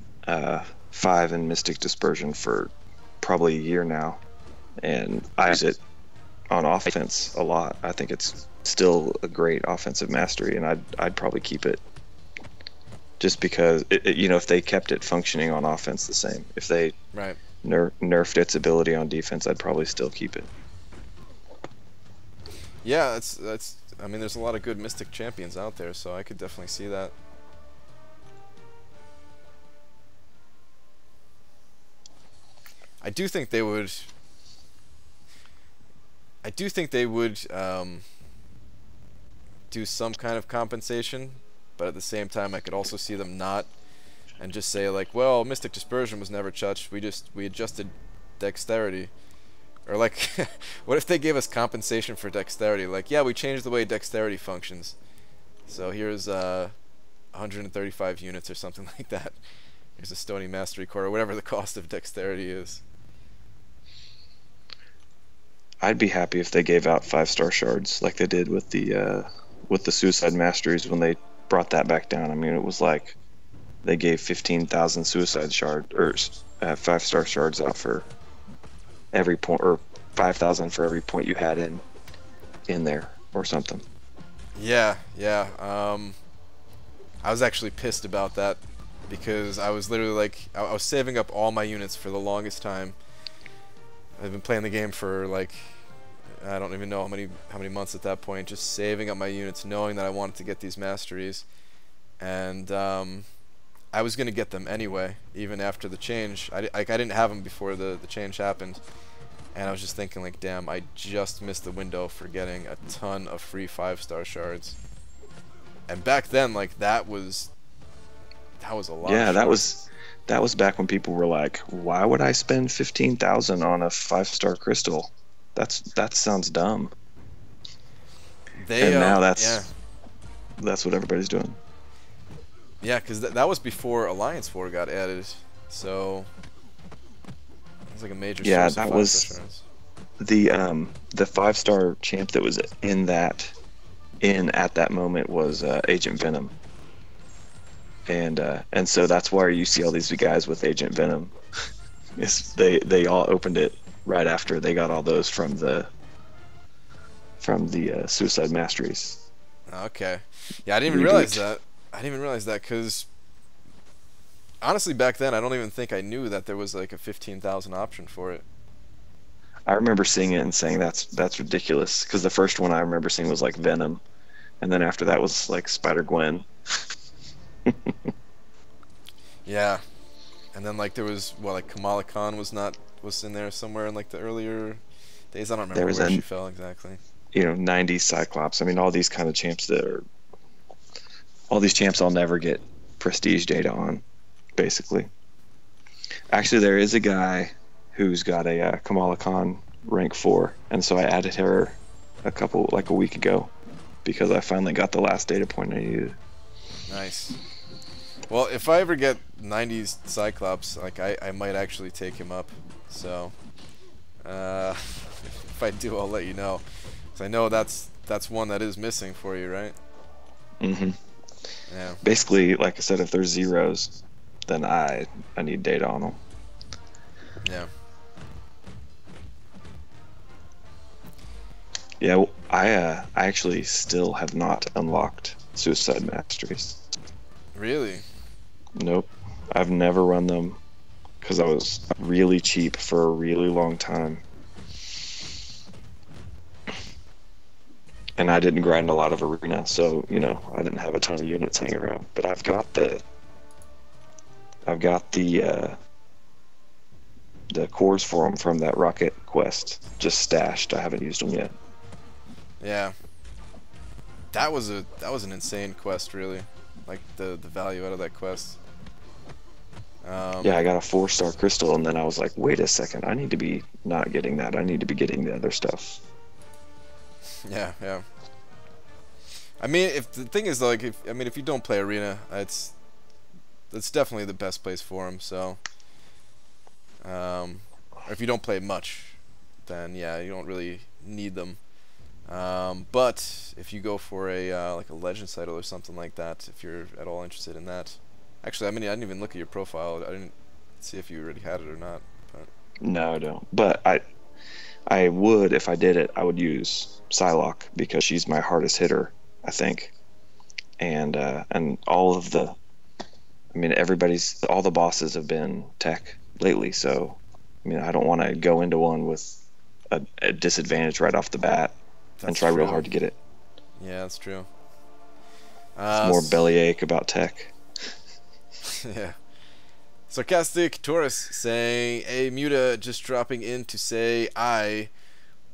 5 in Mystic Dispersion for probably a year now, and I use it on offense a lot. I think it's still a great offensive mastery, and I'd probably keep it just because you know, if they kept it functioning on offense the same, if they nerfed its ability on defense, I'd probably still keep it. Yeah, that's I mean, there's a lot of good Mystic champions out there, so I could definitely see that. I do think they would do some kind of compensation, but at the same time I could also see them not, and just say like, well, Mystic Dispersion was never touched, we adjusted dexterity. Or like, what if they gave us compensation for dexterity? Like, yeah, we changed the way dexterity functions, so here's 135 units or something like that. Here's a Stony Mastery Core, or whatever the cost of dexterity is. I'd be happy if they gave out 5-star shards like they did with the Suicide Masteries when they brought that back down. I mean, it was like they gave 15,000 Suicide Shard or 5-star shards out for every point, or 5,000 for every point you had in there or something. Yeah. I was actually pissed about that because I was literally like, I was saving up all my units for the longest time. I've been playing the game for like, I don't even know how many months at that point, just saving up my units, knowing that I wanted to get these masteries, and I was gonna get them anyway, even after the change. I didn't have them before the change happened, and I was just thinking like, damn, I just missed the window for getting a ton of free 5-star shards. And back then, like, that was a lot. Yeah, that was back when people were like, why would I spend 15,000 on a 5-star crystal? That sounds dumb. And now that's what everybody's doing. Yeah, because that was before Alliance War got added, so it was like a major source that of was assurance. The 5-star champ that was at that moment was Agent Venom. And so that's why you see all these guys with Agent Venom. They all opened it right after they got all those from the Suicide Masteries. Okay. Yeah, I didn't even realize that. I didn't even realize that because honestly, back then I don't even think I knew that there was like a 15,000 option for it. I remember seeing it and saying that's ridiculous, because the first one I remember seeing was like Venom, and then after that was like Spider-Gwen. Yeah. And then like there was like Kamala Khan was in there somewhere in like the earlier days. I don't There remember was where she fell exactly. 90s Cyclops. I mean, all these kind of champs all these champs I'll never get prestige data on, basically. Actually, there is a guy who's got a Kamala Khan rank 4, and so I added her a week ago because I finally got the last data point I needed. Nice. Well, if I ever get 90s Cyclops, like I might actually take him up. So, if I do, I'll let you know. 'Cause I know that's one that is missing for you, right? Mm-hmm. Yeah. Basically, like I said, if there's zeros, then I need data on them. Yeah. Yeah, well, I actually still have not unlocked Suicide Masteries. Really? Nope. I've never run them because I was really cheap for a really long time. And I didn't grind a lot of arena, so, I didn't have a ton of units hanging around. But I've got the cores for them from that rocket quest just stashed. I haven't used them yet. Yeah. That was an insane quest, really. Like the value out of that quest. Yeah, I got a 4-star crystal, and then I was like, wait a second, I need to be not getting that. I need to be getting the other stuff. Yeah, yeah. I mean, if the thing is, like, if you don't play arena, that's definitely the best place for them. So, or if you don't play much, then yeah, you don't really need them. But if you go for a like a legend title or something like that, if you're at all interested in that, actually, I didn't even look at your profile. I didn't see if you already had it or not. But no, I don't. But I would, if I did it, I would use Psylocke because she's my hardest hitter, I think. And all of all the bosses have been tech lately, so I don't want to go into one with a disadvantage right off the bat and try real hard to get it. Yeah, that's true. It's more bellyache about tech. Yeah. Sarcastic Taurus saying, "Hey, Muta, just dropping in to say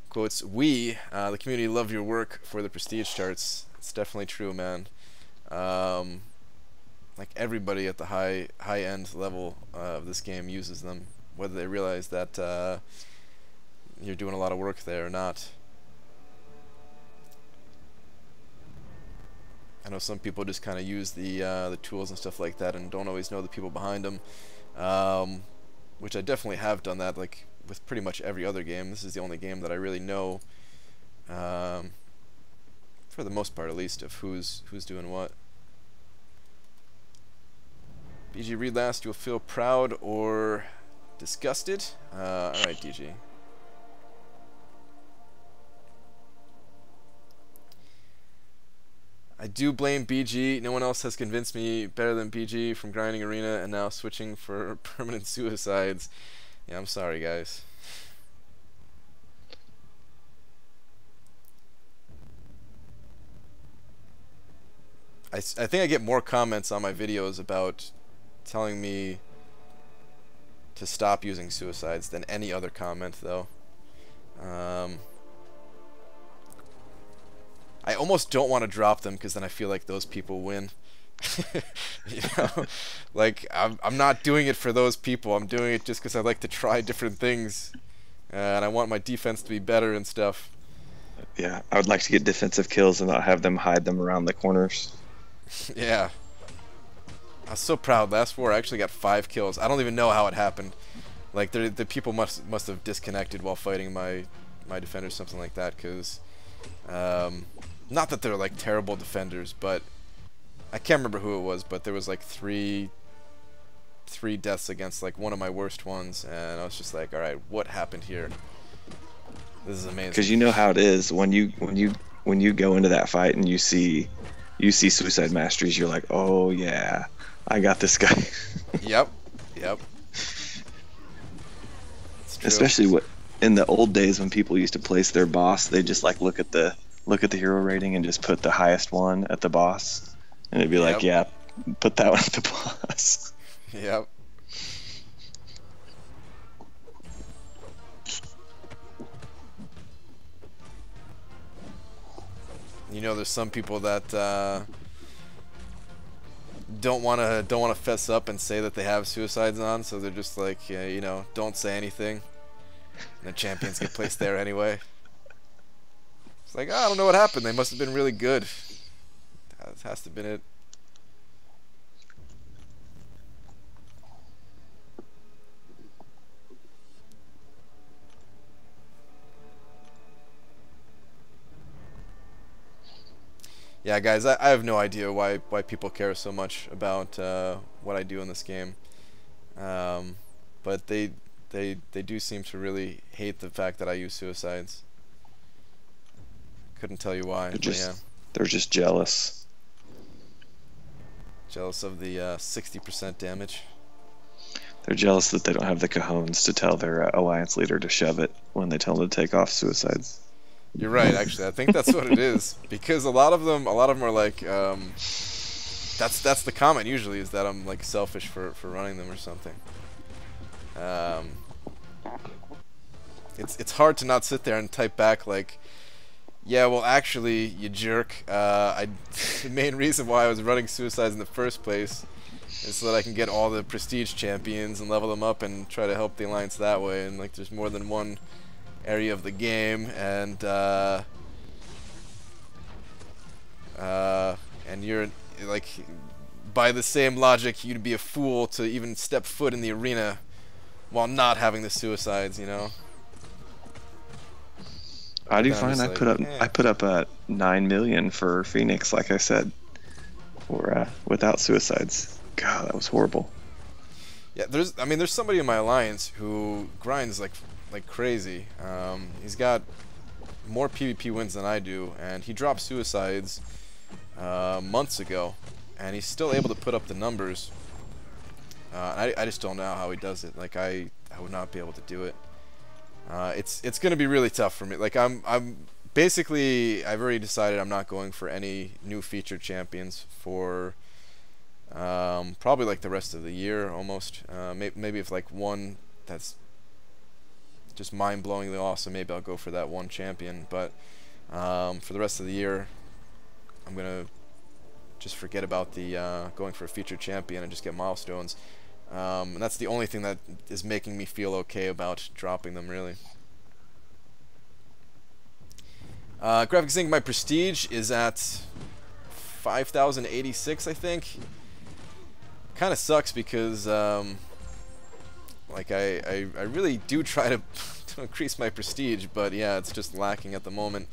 quotes, we, the community love your work for the prestige charts." It's definitely true, man. Like everybody at the high end level of this game uses them, whether they realize that you're doing a lot of work there or not. I know some people just kind of use the tools and stuff like that and don't always know the people behind them, which I definitely have done that, like with pretty much every other game. This is the only game that I really know, for the most part at least, of who's doing what. BG, read last. You'll feel proud or disgusted. All right, DG. I do blame BG. No one else has convinced me better than BG from grinding arena and now switching for permanent suicides. Yeah, I'm sorry, guys. I think I get more comments on my videos about telling me to stop using suicides than any other comment, though. I almost don't want to drop them because then I feel like those people win. Like I'm not doing it for those people. I'm doing it just because I like to try different things, and I want my defense to be better and stuff. Yeah, I would like to get defensive kills and not have them hide them around the corners. Yeah. I was so proud. Last war I actually got 5 kills. I don't even know how it happened. Like the people must have disconnected while fighting my defenders, something like that, because not that they're like terrible defenders, but I can't remember who it was, but there was like three deaths against like one of my worst ones, and I was just like, all right, what happened here? This is amazing. Because you know how it is when you go into that fight and you see Suicide Masteries, you're like, oh yeah, I got this guy. Yep. Especially in the old days when people used to place their boss, they just like look at the hero rating and just put the highest one at the boss, and it'd be like, yeah, put that one at the boss. Yep. You know, there's some people that don't wanna fess up and say that they have suicides on, so they're just like, yeah, you know, don't say anything. And the champions get placed there anyway. It's like, oh, I don't know what happened. They must have been really good. That has to have been it. Yeah, guys, I have no idea why people care so much about what I do in this game, but they do seem to really hate the fact that I use suicides. Couldn't tell you why. They're just jealous. Jealous of the 60% damage. They're jealous that they don't have the cojones to tell their alliance leader to shove it when they tell them to take off suicides. You're right, actually. I think that's what it is, because a lot of them are like, that's the comment usually, is that I'm like selfish for running them or something. It's hard to not sit there and type back like, yeah, well, actually, you jerk. The main reason why I was running suicides in the first place is so that I can get all the prestige champions and level them up and try to help the alliance that way. And like, there's more than one area of the game, and you're like, by the same logic, you'd be a fool to even step foot in the arena while not having the suicides, you know. I do fine. I put up 9 million for Phoenix, like I said, or without suicides. God, that was horrible. Yeah, there's somebody in my alliance who grinds like crazy. He's got more PvP wins than I do, and he dropped suicides months ago, and he's still able to put up the numbers. I just don't know how he does it. Like, I would not be able to do it. It's gonna be really tough for me. Like, I'm basically, I've already decided I'm not going for any new featured champions for probably like the rest of the year almost. Maybe if like one that's just mind-blowingly awesome, maybe I'll go for that one champion. But for the rest of the year, I'm gonna just forget about the going for a featured champion and just get milestones. And that's the only thing that is making me feel okay about dropping them, really. Graphics Inc. My prestige is at 5,086, I think. Kind of sucks because like I really do try to increase my prestige, but yeah, it's just lacking at the moment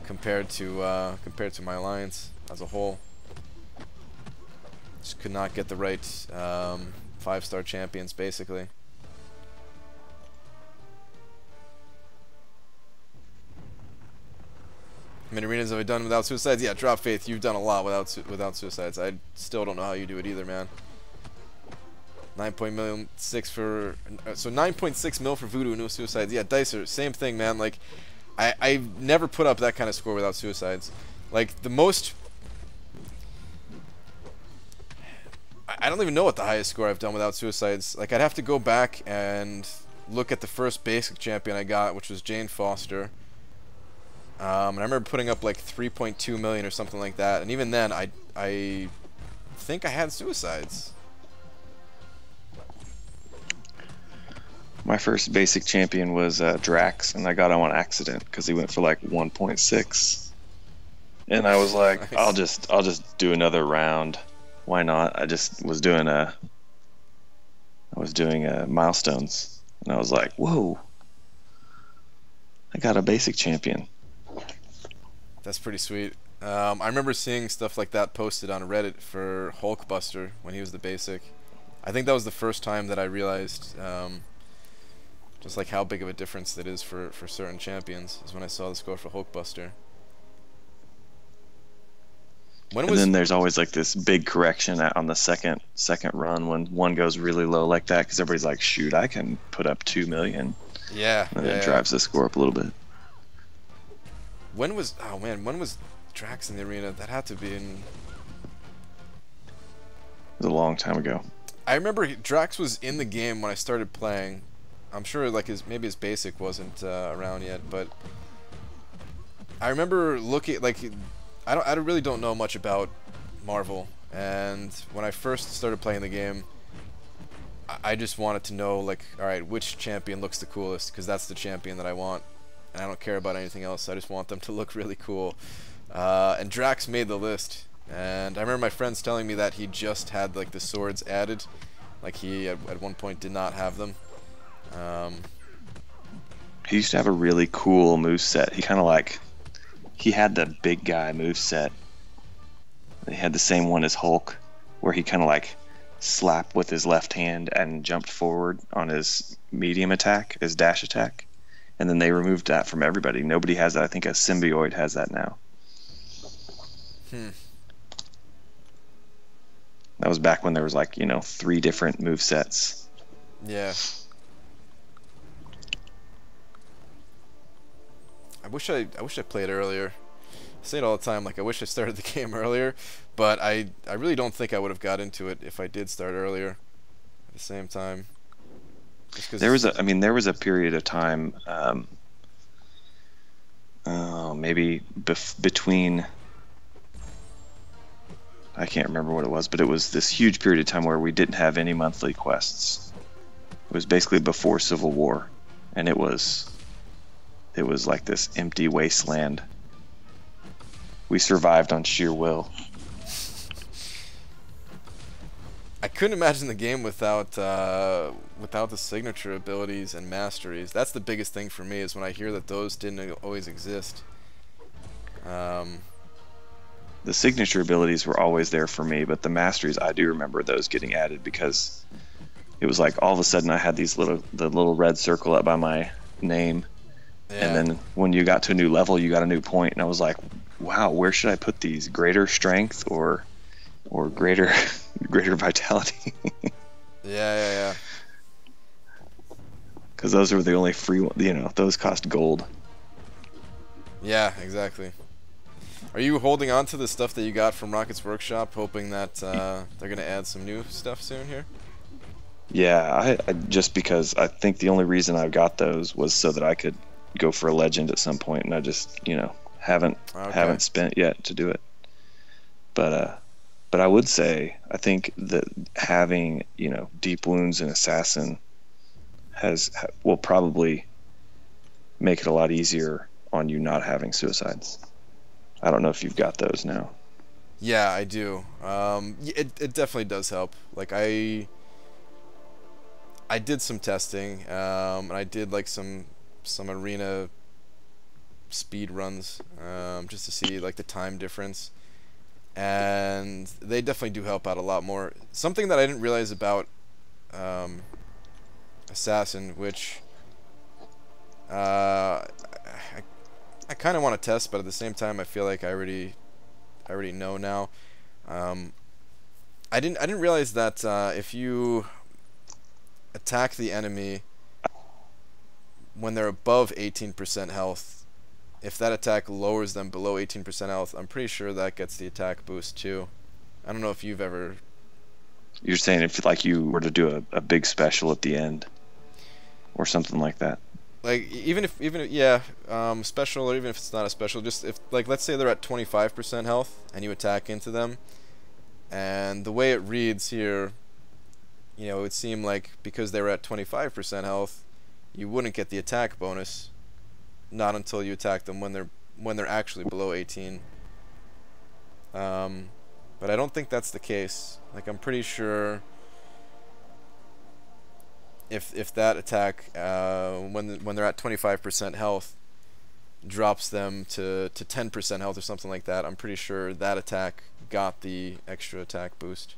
compared to my alliance as a whole. Just could not get the right 5-star champions, basically. How many arenas have I done without suicides? Yeah, Drop Faith, you've done a lot without suicides. I still don't know how you do it either, man. 9.6 for so 9.6 mil for Voodoo, no suicides. Yeah, Dicer, same thing, man. Like, I've never put up that kind of score without suicides. Like, the most, I don't even know what the highest score I've done without suicides. Like, I'd have to go back and look at the first basic champion I got, which was Jane Foster. And I remember putting up like 3.2 million or something like that. And even then, I think I had suicides. My first basic champion was Drax, and I got him on accident because he went for like 1.6. And I was like, nice. I'll just do another round. Why not? I just was doing milestones, and I was like, whoa, I got a basic champion. That's pretty sweet. I remember seeing stuff like that posted on Reddit for Hulkbuster when he was the basic. I think that was the first time that I realized just like how big of a difference that is for certain champions, is when I saw the score for Hulkbuster. And then there's always like this big correction on the second run when one goes really low like that, because everybody's like, shoot, I can put up 2 million. Yeah. And it drives the score up a little bit. When was Drax in the arena? That had to be in... It was a long time ago. I remember Drax was in the game when I started playing. I'm sure like maybe his basic wasn't around yet, but I remember looking like I really don't know much about Marvel, and when I first started playing the game, I just wanted to know like, all right, which champion looks the coolest, because that's the champion that I want, and I don't care about anything else. I just want them to look really cool. And Drax made the list, and I remember my friends telling me that he just had like the swords added, like he at one point did not have them. He used to have a really cool moveset. He had the big guy moveset. He had the same one as Hulk, where he kind of like slapped with his left hand and jumped forward on his medium attack, his dash attack. And then they removed that from everybody. Nobody has that. I think a symbiote has that now. That was back when there was like, 3 different movesets. Yeah. I wish I played earlier. I say it all the time, like I wish I started the game earlier, but I really don't think I would have got into it if I did start earlier. At the same time, there was a period of time, maybe between, I can't remember what it was, but it was this huge period of time where we didn't have any monthly quests. It was basically before Civil War, and it was like this empty wasteland. We survived on sheer will. I couldn't imagine the game without the signature abilities and masteries. That's the biggest thing for me, is when I hear that those didn't always exist. The signature abilities were always there for me, but the masteries, I do remember those getting added, because it was like all of a sudden I had the little red circle up by my name. Yeah. And then when you got to a new level, you got a new point, and I was like, wow, where should I put these? Greater strength or greater vitality? Yeah. Because those were the only free ones, those cost gold. Yeah, exactly. Are you holding on to the stuff that you got from Rocket's Workshop, hoping that they're going to add some new stuff soon here? Yeah, I just because I think the only reason I got those was so that I could go for a legend at some point, and I just haven't spent yet to do it. But I would say I think that having deep wounds and assassin will probably make it a lot easier on you not having suicides. I don't know if you've got those now. Yeah, I do. It definitely does help. Like I did some testing, and I did like some arena speed runs, just to see like the time difference, and they definitely do help out a lot more. Something that I didn't realize about Assassin, which I kind of want to test, but at the same time I feel like I already know now. I didn't realize that if you attack the enemy when they're above 18% health, if that attack lowers them below 18% health, I'm pretty sure that gets the attack boost too. I don't know if you've ever... You're saying if like you were to do a big special at the end or something like that? Like even if special, or even if it's not a special, just if like let's say they're at 25% health and you attack into them, and the way it reads here, it would seem like because they were at 25% health, you wouldn't get the attack bonus, not until you attack them when they're actually below 18. But I don't think that's the case. Like I'm pretty sure if that attack when they're at 25% health drops them to 10% health or something like that, I'm pretty sure that attack got the extra attack boost.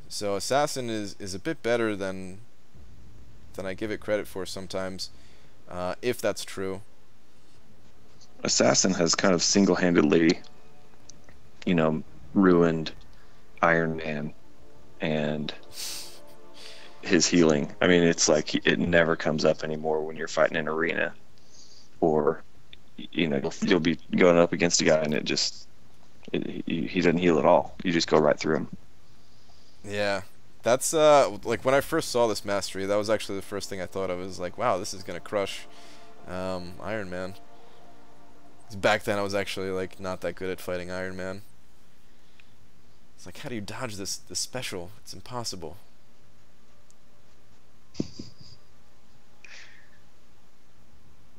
So Assassin is a bit better than I give it credit for sometimes, if that's true. Assassin has kind of single-handedly, ruined Iron Man and his healing. I mean, it's like it never comes up anymore when you're fighting an arena, or you'll be going up against a guy and he doesn't heal at all. You just go right through him. Yeah. That's like when I first saw this mastery, that was actually the first thing I thought of. Was like, wow, this is gonna crush Iron Man. 'Cause back then I was actually like not that good at fighting Iron Man. It's like, how do you dodge this special? It's impossible.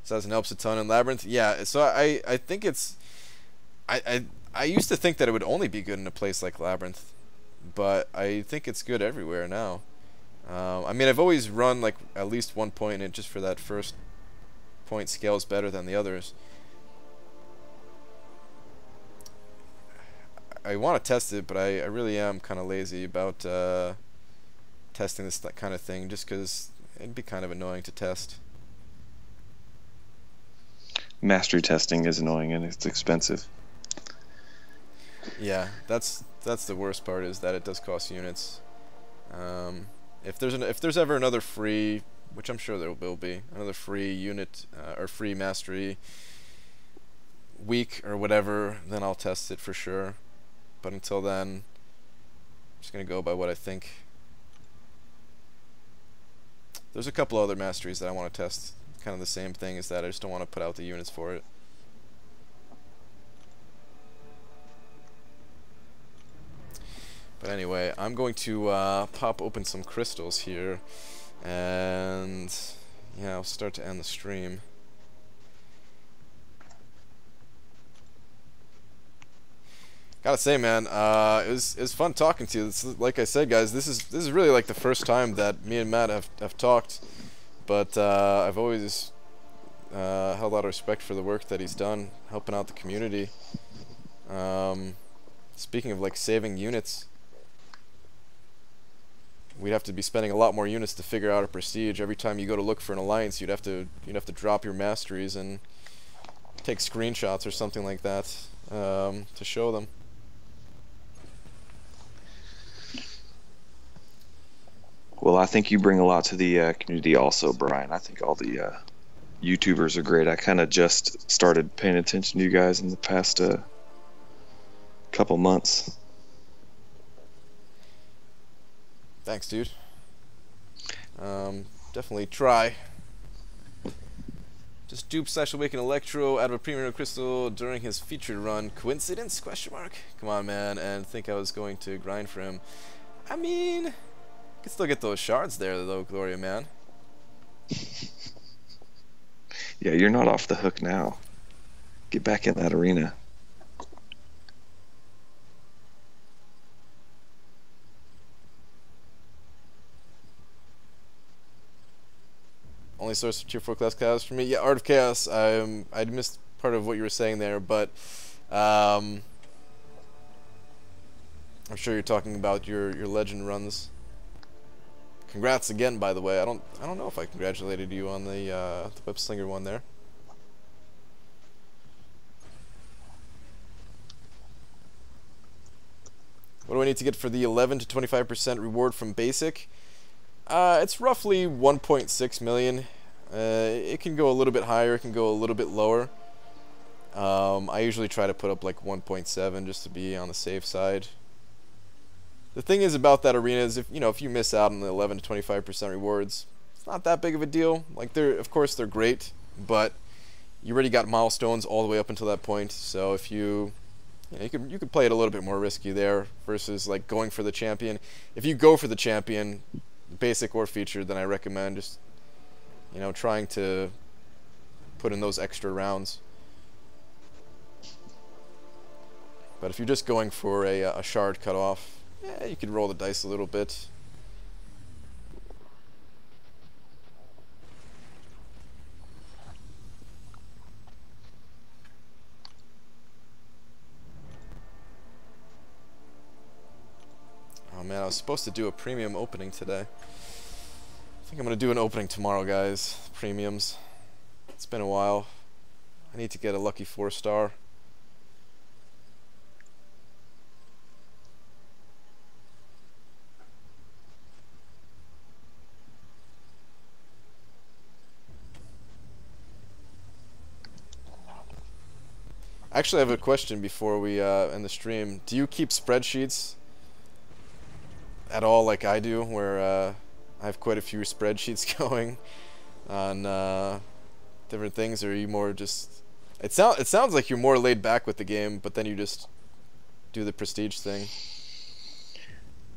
Assassin helps a ton in Labyrinth. Yeah, so I think it's I used to think that it would only be good in a place like Labyrinth, but I think it's good everywhere now. I mean, I've always run like at least 1 point in it just for that first point scales better than the others. I want to test it, but I really am kind of lazy about testing this kind of thing, just because it'd be kind of annoying to test. Mastery testing is annoying and it's expensive. Yeah, that's the worst part, is that it does cost units. If there's ever another free, which I'm sure there will be, another free unit or free mastery week or whatever, then I'll test it for sure. But until then, I'm just gonna go by what I think. There's a couple other masteries that I want to test. Kind of the same thing as that. I just don't want to put out the units for it. But anyway, I'm going to pop open some crystals here, and yeah, I'll start to end the stream. Gotta say, man, it was fun talking to you. It's, like I said, guys, this is really like the first time that me and Matt have talked, but I've always held a lot of respect for the work that he's done, helping out the community. Speaking of like saving units, we'd have to be spending a lot more units to figure out a prestige. Every time you go to look for an alliance, you'd have to drop your masteries and take screenshots or something like that to show them. Well, I think you bring a lot to the community also, Brian. I think all the YouTubers are great. I kind of just started paying attention to you guys in the past couple months. Thanks, dude. Definitely try. Just dupe / awaken Electro out of a premium crystal during his featured run. Coincidence? Question mark. Come on, man, and think I was going to grind for him. I mean, you can still get those shards there, though, Gloria, man. Yeah, you're not off the hook now. Get back in that arena. Only source of tier 4 class chaos for me. Yeah, Art of Chaos. I missed part of what you were saying there, but I'm sure you're talking about your legend runs. Congrats again, by the way. I don't know if I congratulated you on the web slinger one there. What do I need to get for the 11 to 25% reward from basic? It's roughly 1.6 million. It can go a little bit higher, it can go a little bit lower. I usually try to put up like 1.7 just to be on the safe side. The thing is about that arena is if you miss out on the 11 to 25% rewards, it's not that big of a deal. Like of course they're great, but you already got milestones all the way up until that point. So if you could play it a little bit more risky there versus like going for the champion. If you go for the champion, basic or featured, then I recommend just trying to put in those extra rounds. But if you're just going for a shard cutoff, yeah, you could roll the dice a little bit. Oh man, I was supposed to do a premium opening today. I think I'm going to do an opening tomorrow, guys. Premiums. It's been a while. I need to get a lucky 4-star. Actually, I have a question before we end the stream. Do you keep spreadsheets at all like I do, where I have quite a few spreadsheets going on different things, or are you more just... It sounds like you're more laid back with the game, but then you just do the prestige thing.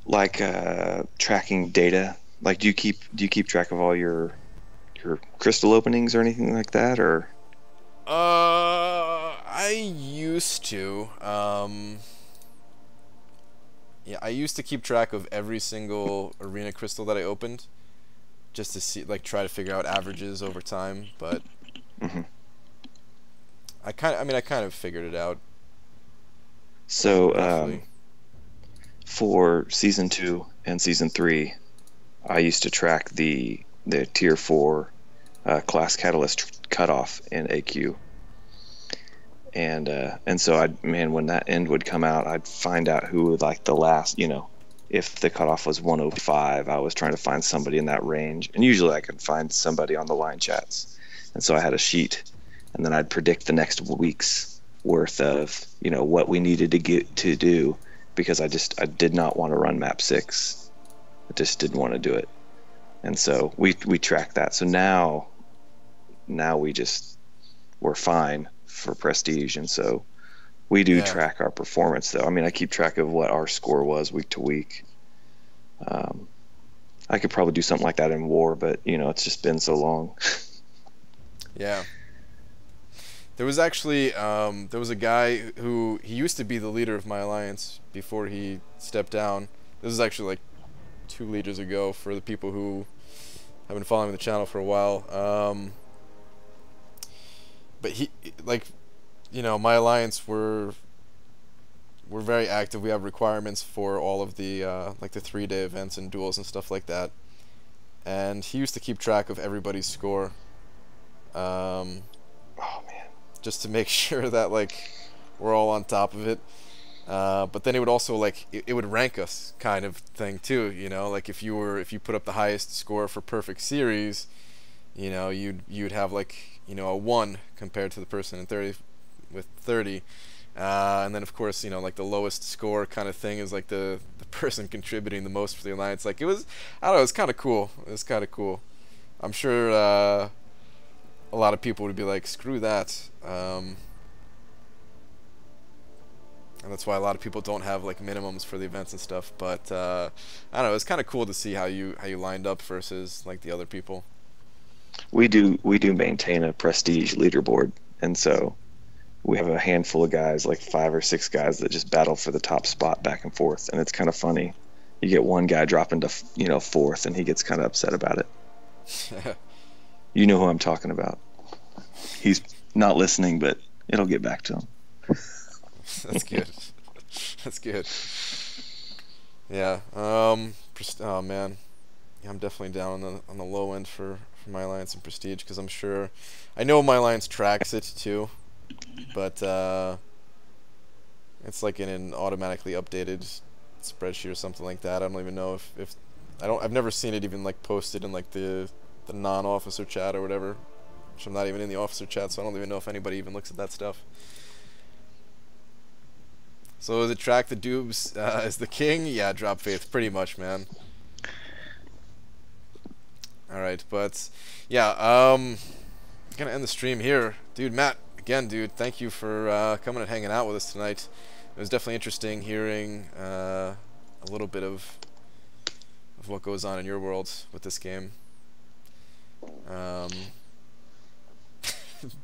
Like tracking data. Like, do you keep track of all your crystal openings or anything like that, or? I used to. Yeah, I used to keep track of every single arena crystal that I opened, just to see, like, try to figure out averages over time. But I kind of figured it out. So for season 2 and season 3, I used to track the tier 4 class catalyst cutoff in AQ. And so when that end would come out, I'd find out who would, like, the last, if the cutoff was 105, I was trying to find somebody in that range, and usually I could find somebody on the line chats. And so I had a sheet, and then I'd predict the next week's worth of what we needed to get to do, because I did not want to run map 6. I just didn't want to do it. And so we tracked that. So now we're fine for prestige, and so we do track our performance, though. I mean, I keep track of what our score was week to week. I could probably do something like that in war, but it's just been so long. Yeah. There was actually there was a guy who he used to be the leader of my alliance before he stepped down. This is actually like 2 leaders ago for the people who have been following the channel for a while. But he, like, my alliance, we're very active. We have requirements for all of the like the 3-day events and duels and stuff like that. And he used to keep track of everybody's score. Oh man. Just to make sure that, like, we're all on top of it. But then it would also, like, it would rank us kind of thing too, like if you put up the highest score for perfect series, you'd have, like, a 1 compared to the person in 30 with 30. And then, of course, like, the lowest score kind of thing is, like, the person contributing the most for the alliance. Like, I don't know, it was kind of cool. It was kind of cool. I'm sure a lot of people would be like, screw that. And that's why a lot of people don't have, like, minimums for the events and stuff. But I don't know, it's kind of cool to see how you lined up versus, like, the other people. We do maintain a prestige leaderboard, and so we have a handful of guys, like 5 or 6 guys, that just battle for the top spot back and forth, and it's kind of funny. You get one guy dropping to 4th, and he gets kind of upset about it. You know who I'm talking about. He's not listening, but it'll get back to him. That's good. That's good. Yeah. Oh man. Yeah, I'm definitely down on the low end for my alliance and prestige, because I know my alliance tracks it too, but it's like in an automatically updated spreadsheet or something like that. I don't even know if I've never seen it even, like, posted in, like, the non-officer chat or whatever, which I'm not even in the officer chat, so I don't even know if anybody even looks at that stuff. So is it track the dubs as the king? Yeah, drop faith, pretty much, man. Alright, but yeah, gonna end the stream here. Dude, Matt, again, dude, thank you for coming and hanging out with us tonight. It was definitely interesting hearing a little bit of what goes on in your world with this game.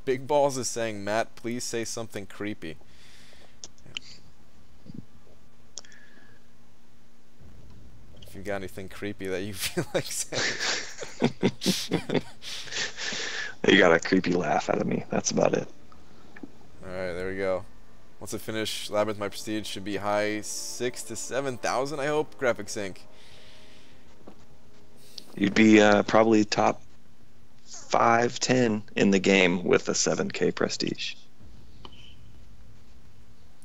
Big Balls is saying, Matt, please say something creepy. If you got anything creepy that you feel like saying. You got a creepy laugh out of me. That's about it. Alright, there we go. Once I finish Labyrinth, my prestige should be high 6,000 to 7,000, I hope. Graphics Inc. You'd be probably top 5-10 in the game with a 7K prestige.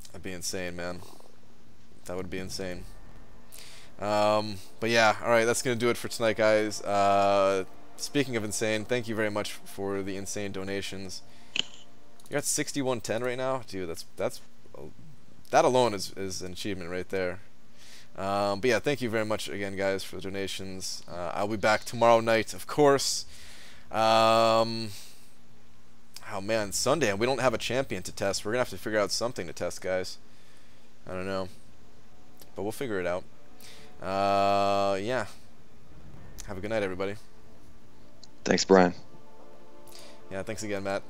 That'd be insane, man. That would be insane. But yeah, alright, that's gonna do it for tonight, guys. Speaking of insane, thank you very much for the insane donations. You're at 6110 right now? Dude, that alone is an achievement right there. But yeah, thank you very much again, guys, for the donations. I'll be back tomorrow night, of course. Oh man, Sunday, and we don't have a champion to test. We're gonna have to figure out something to test, guys. I don't know, but we'll figure it out. Yeah. Have a good night, everybody. Thanks, Brian. Yeah, thanks again, Matt.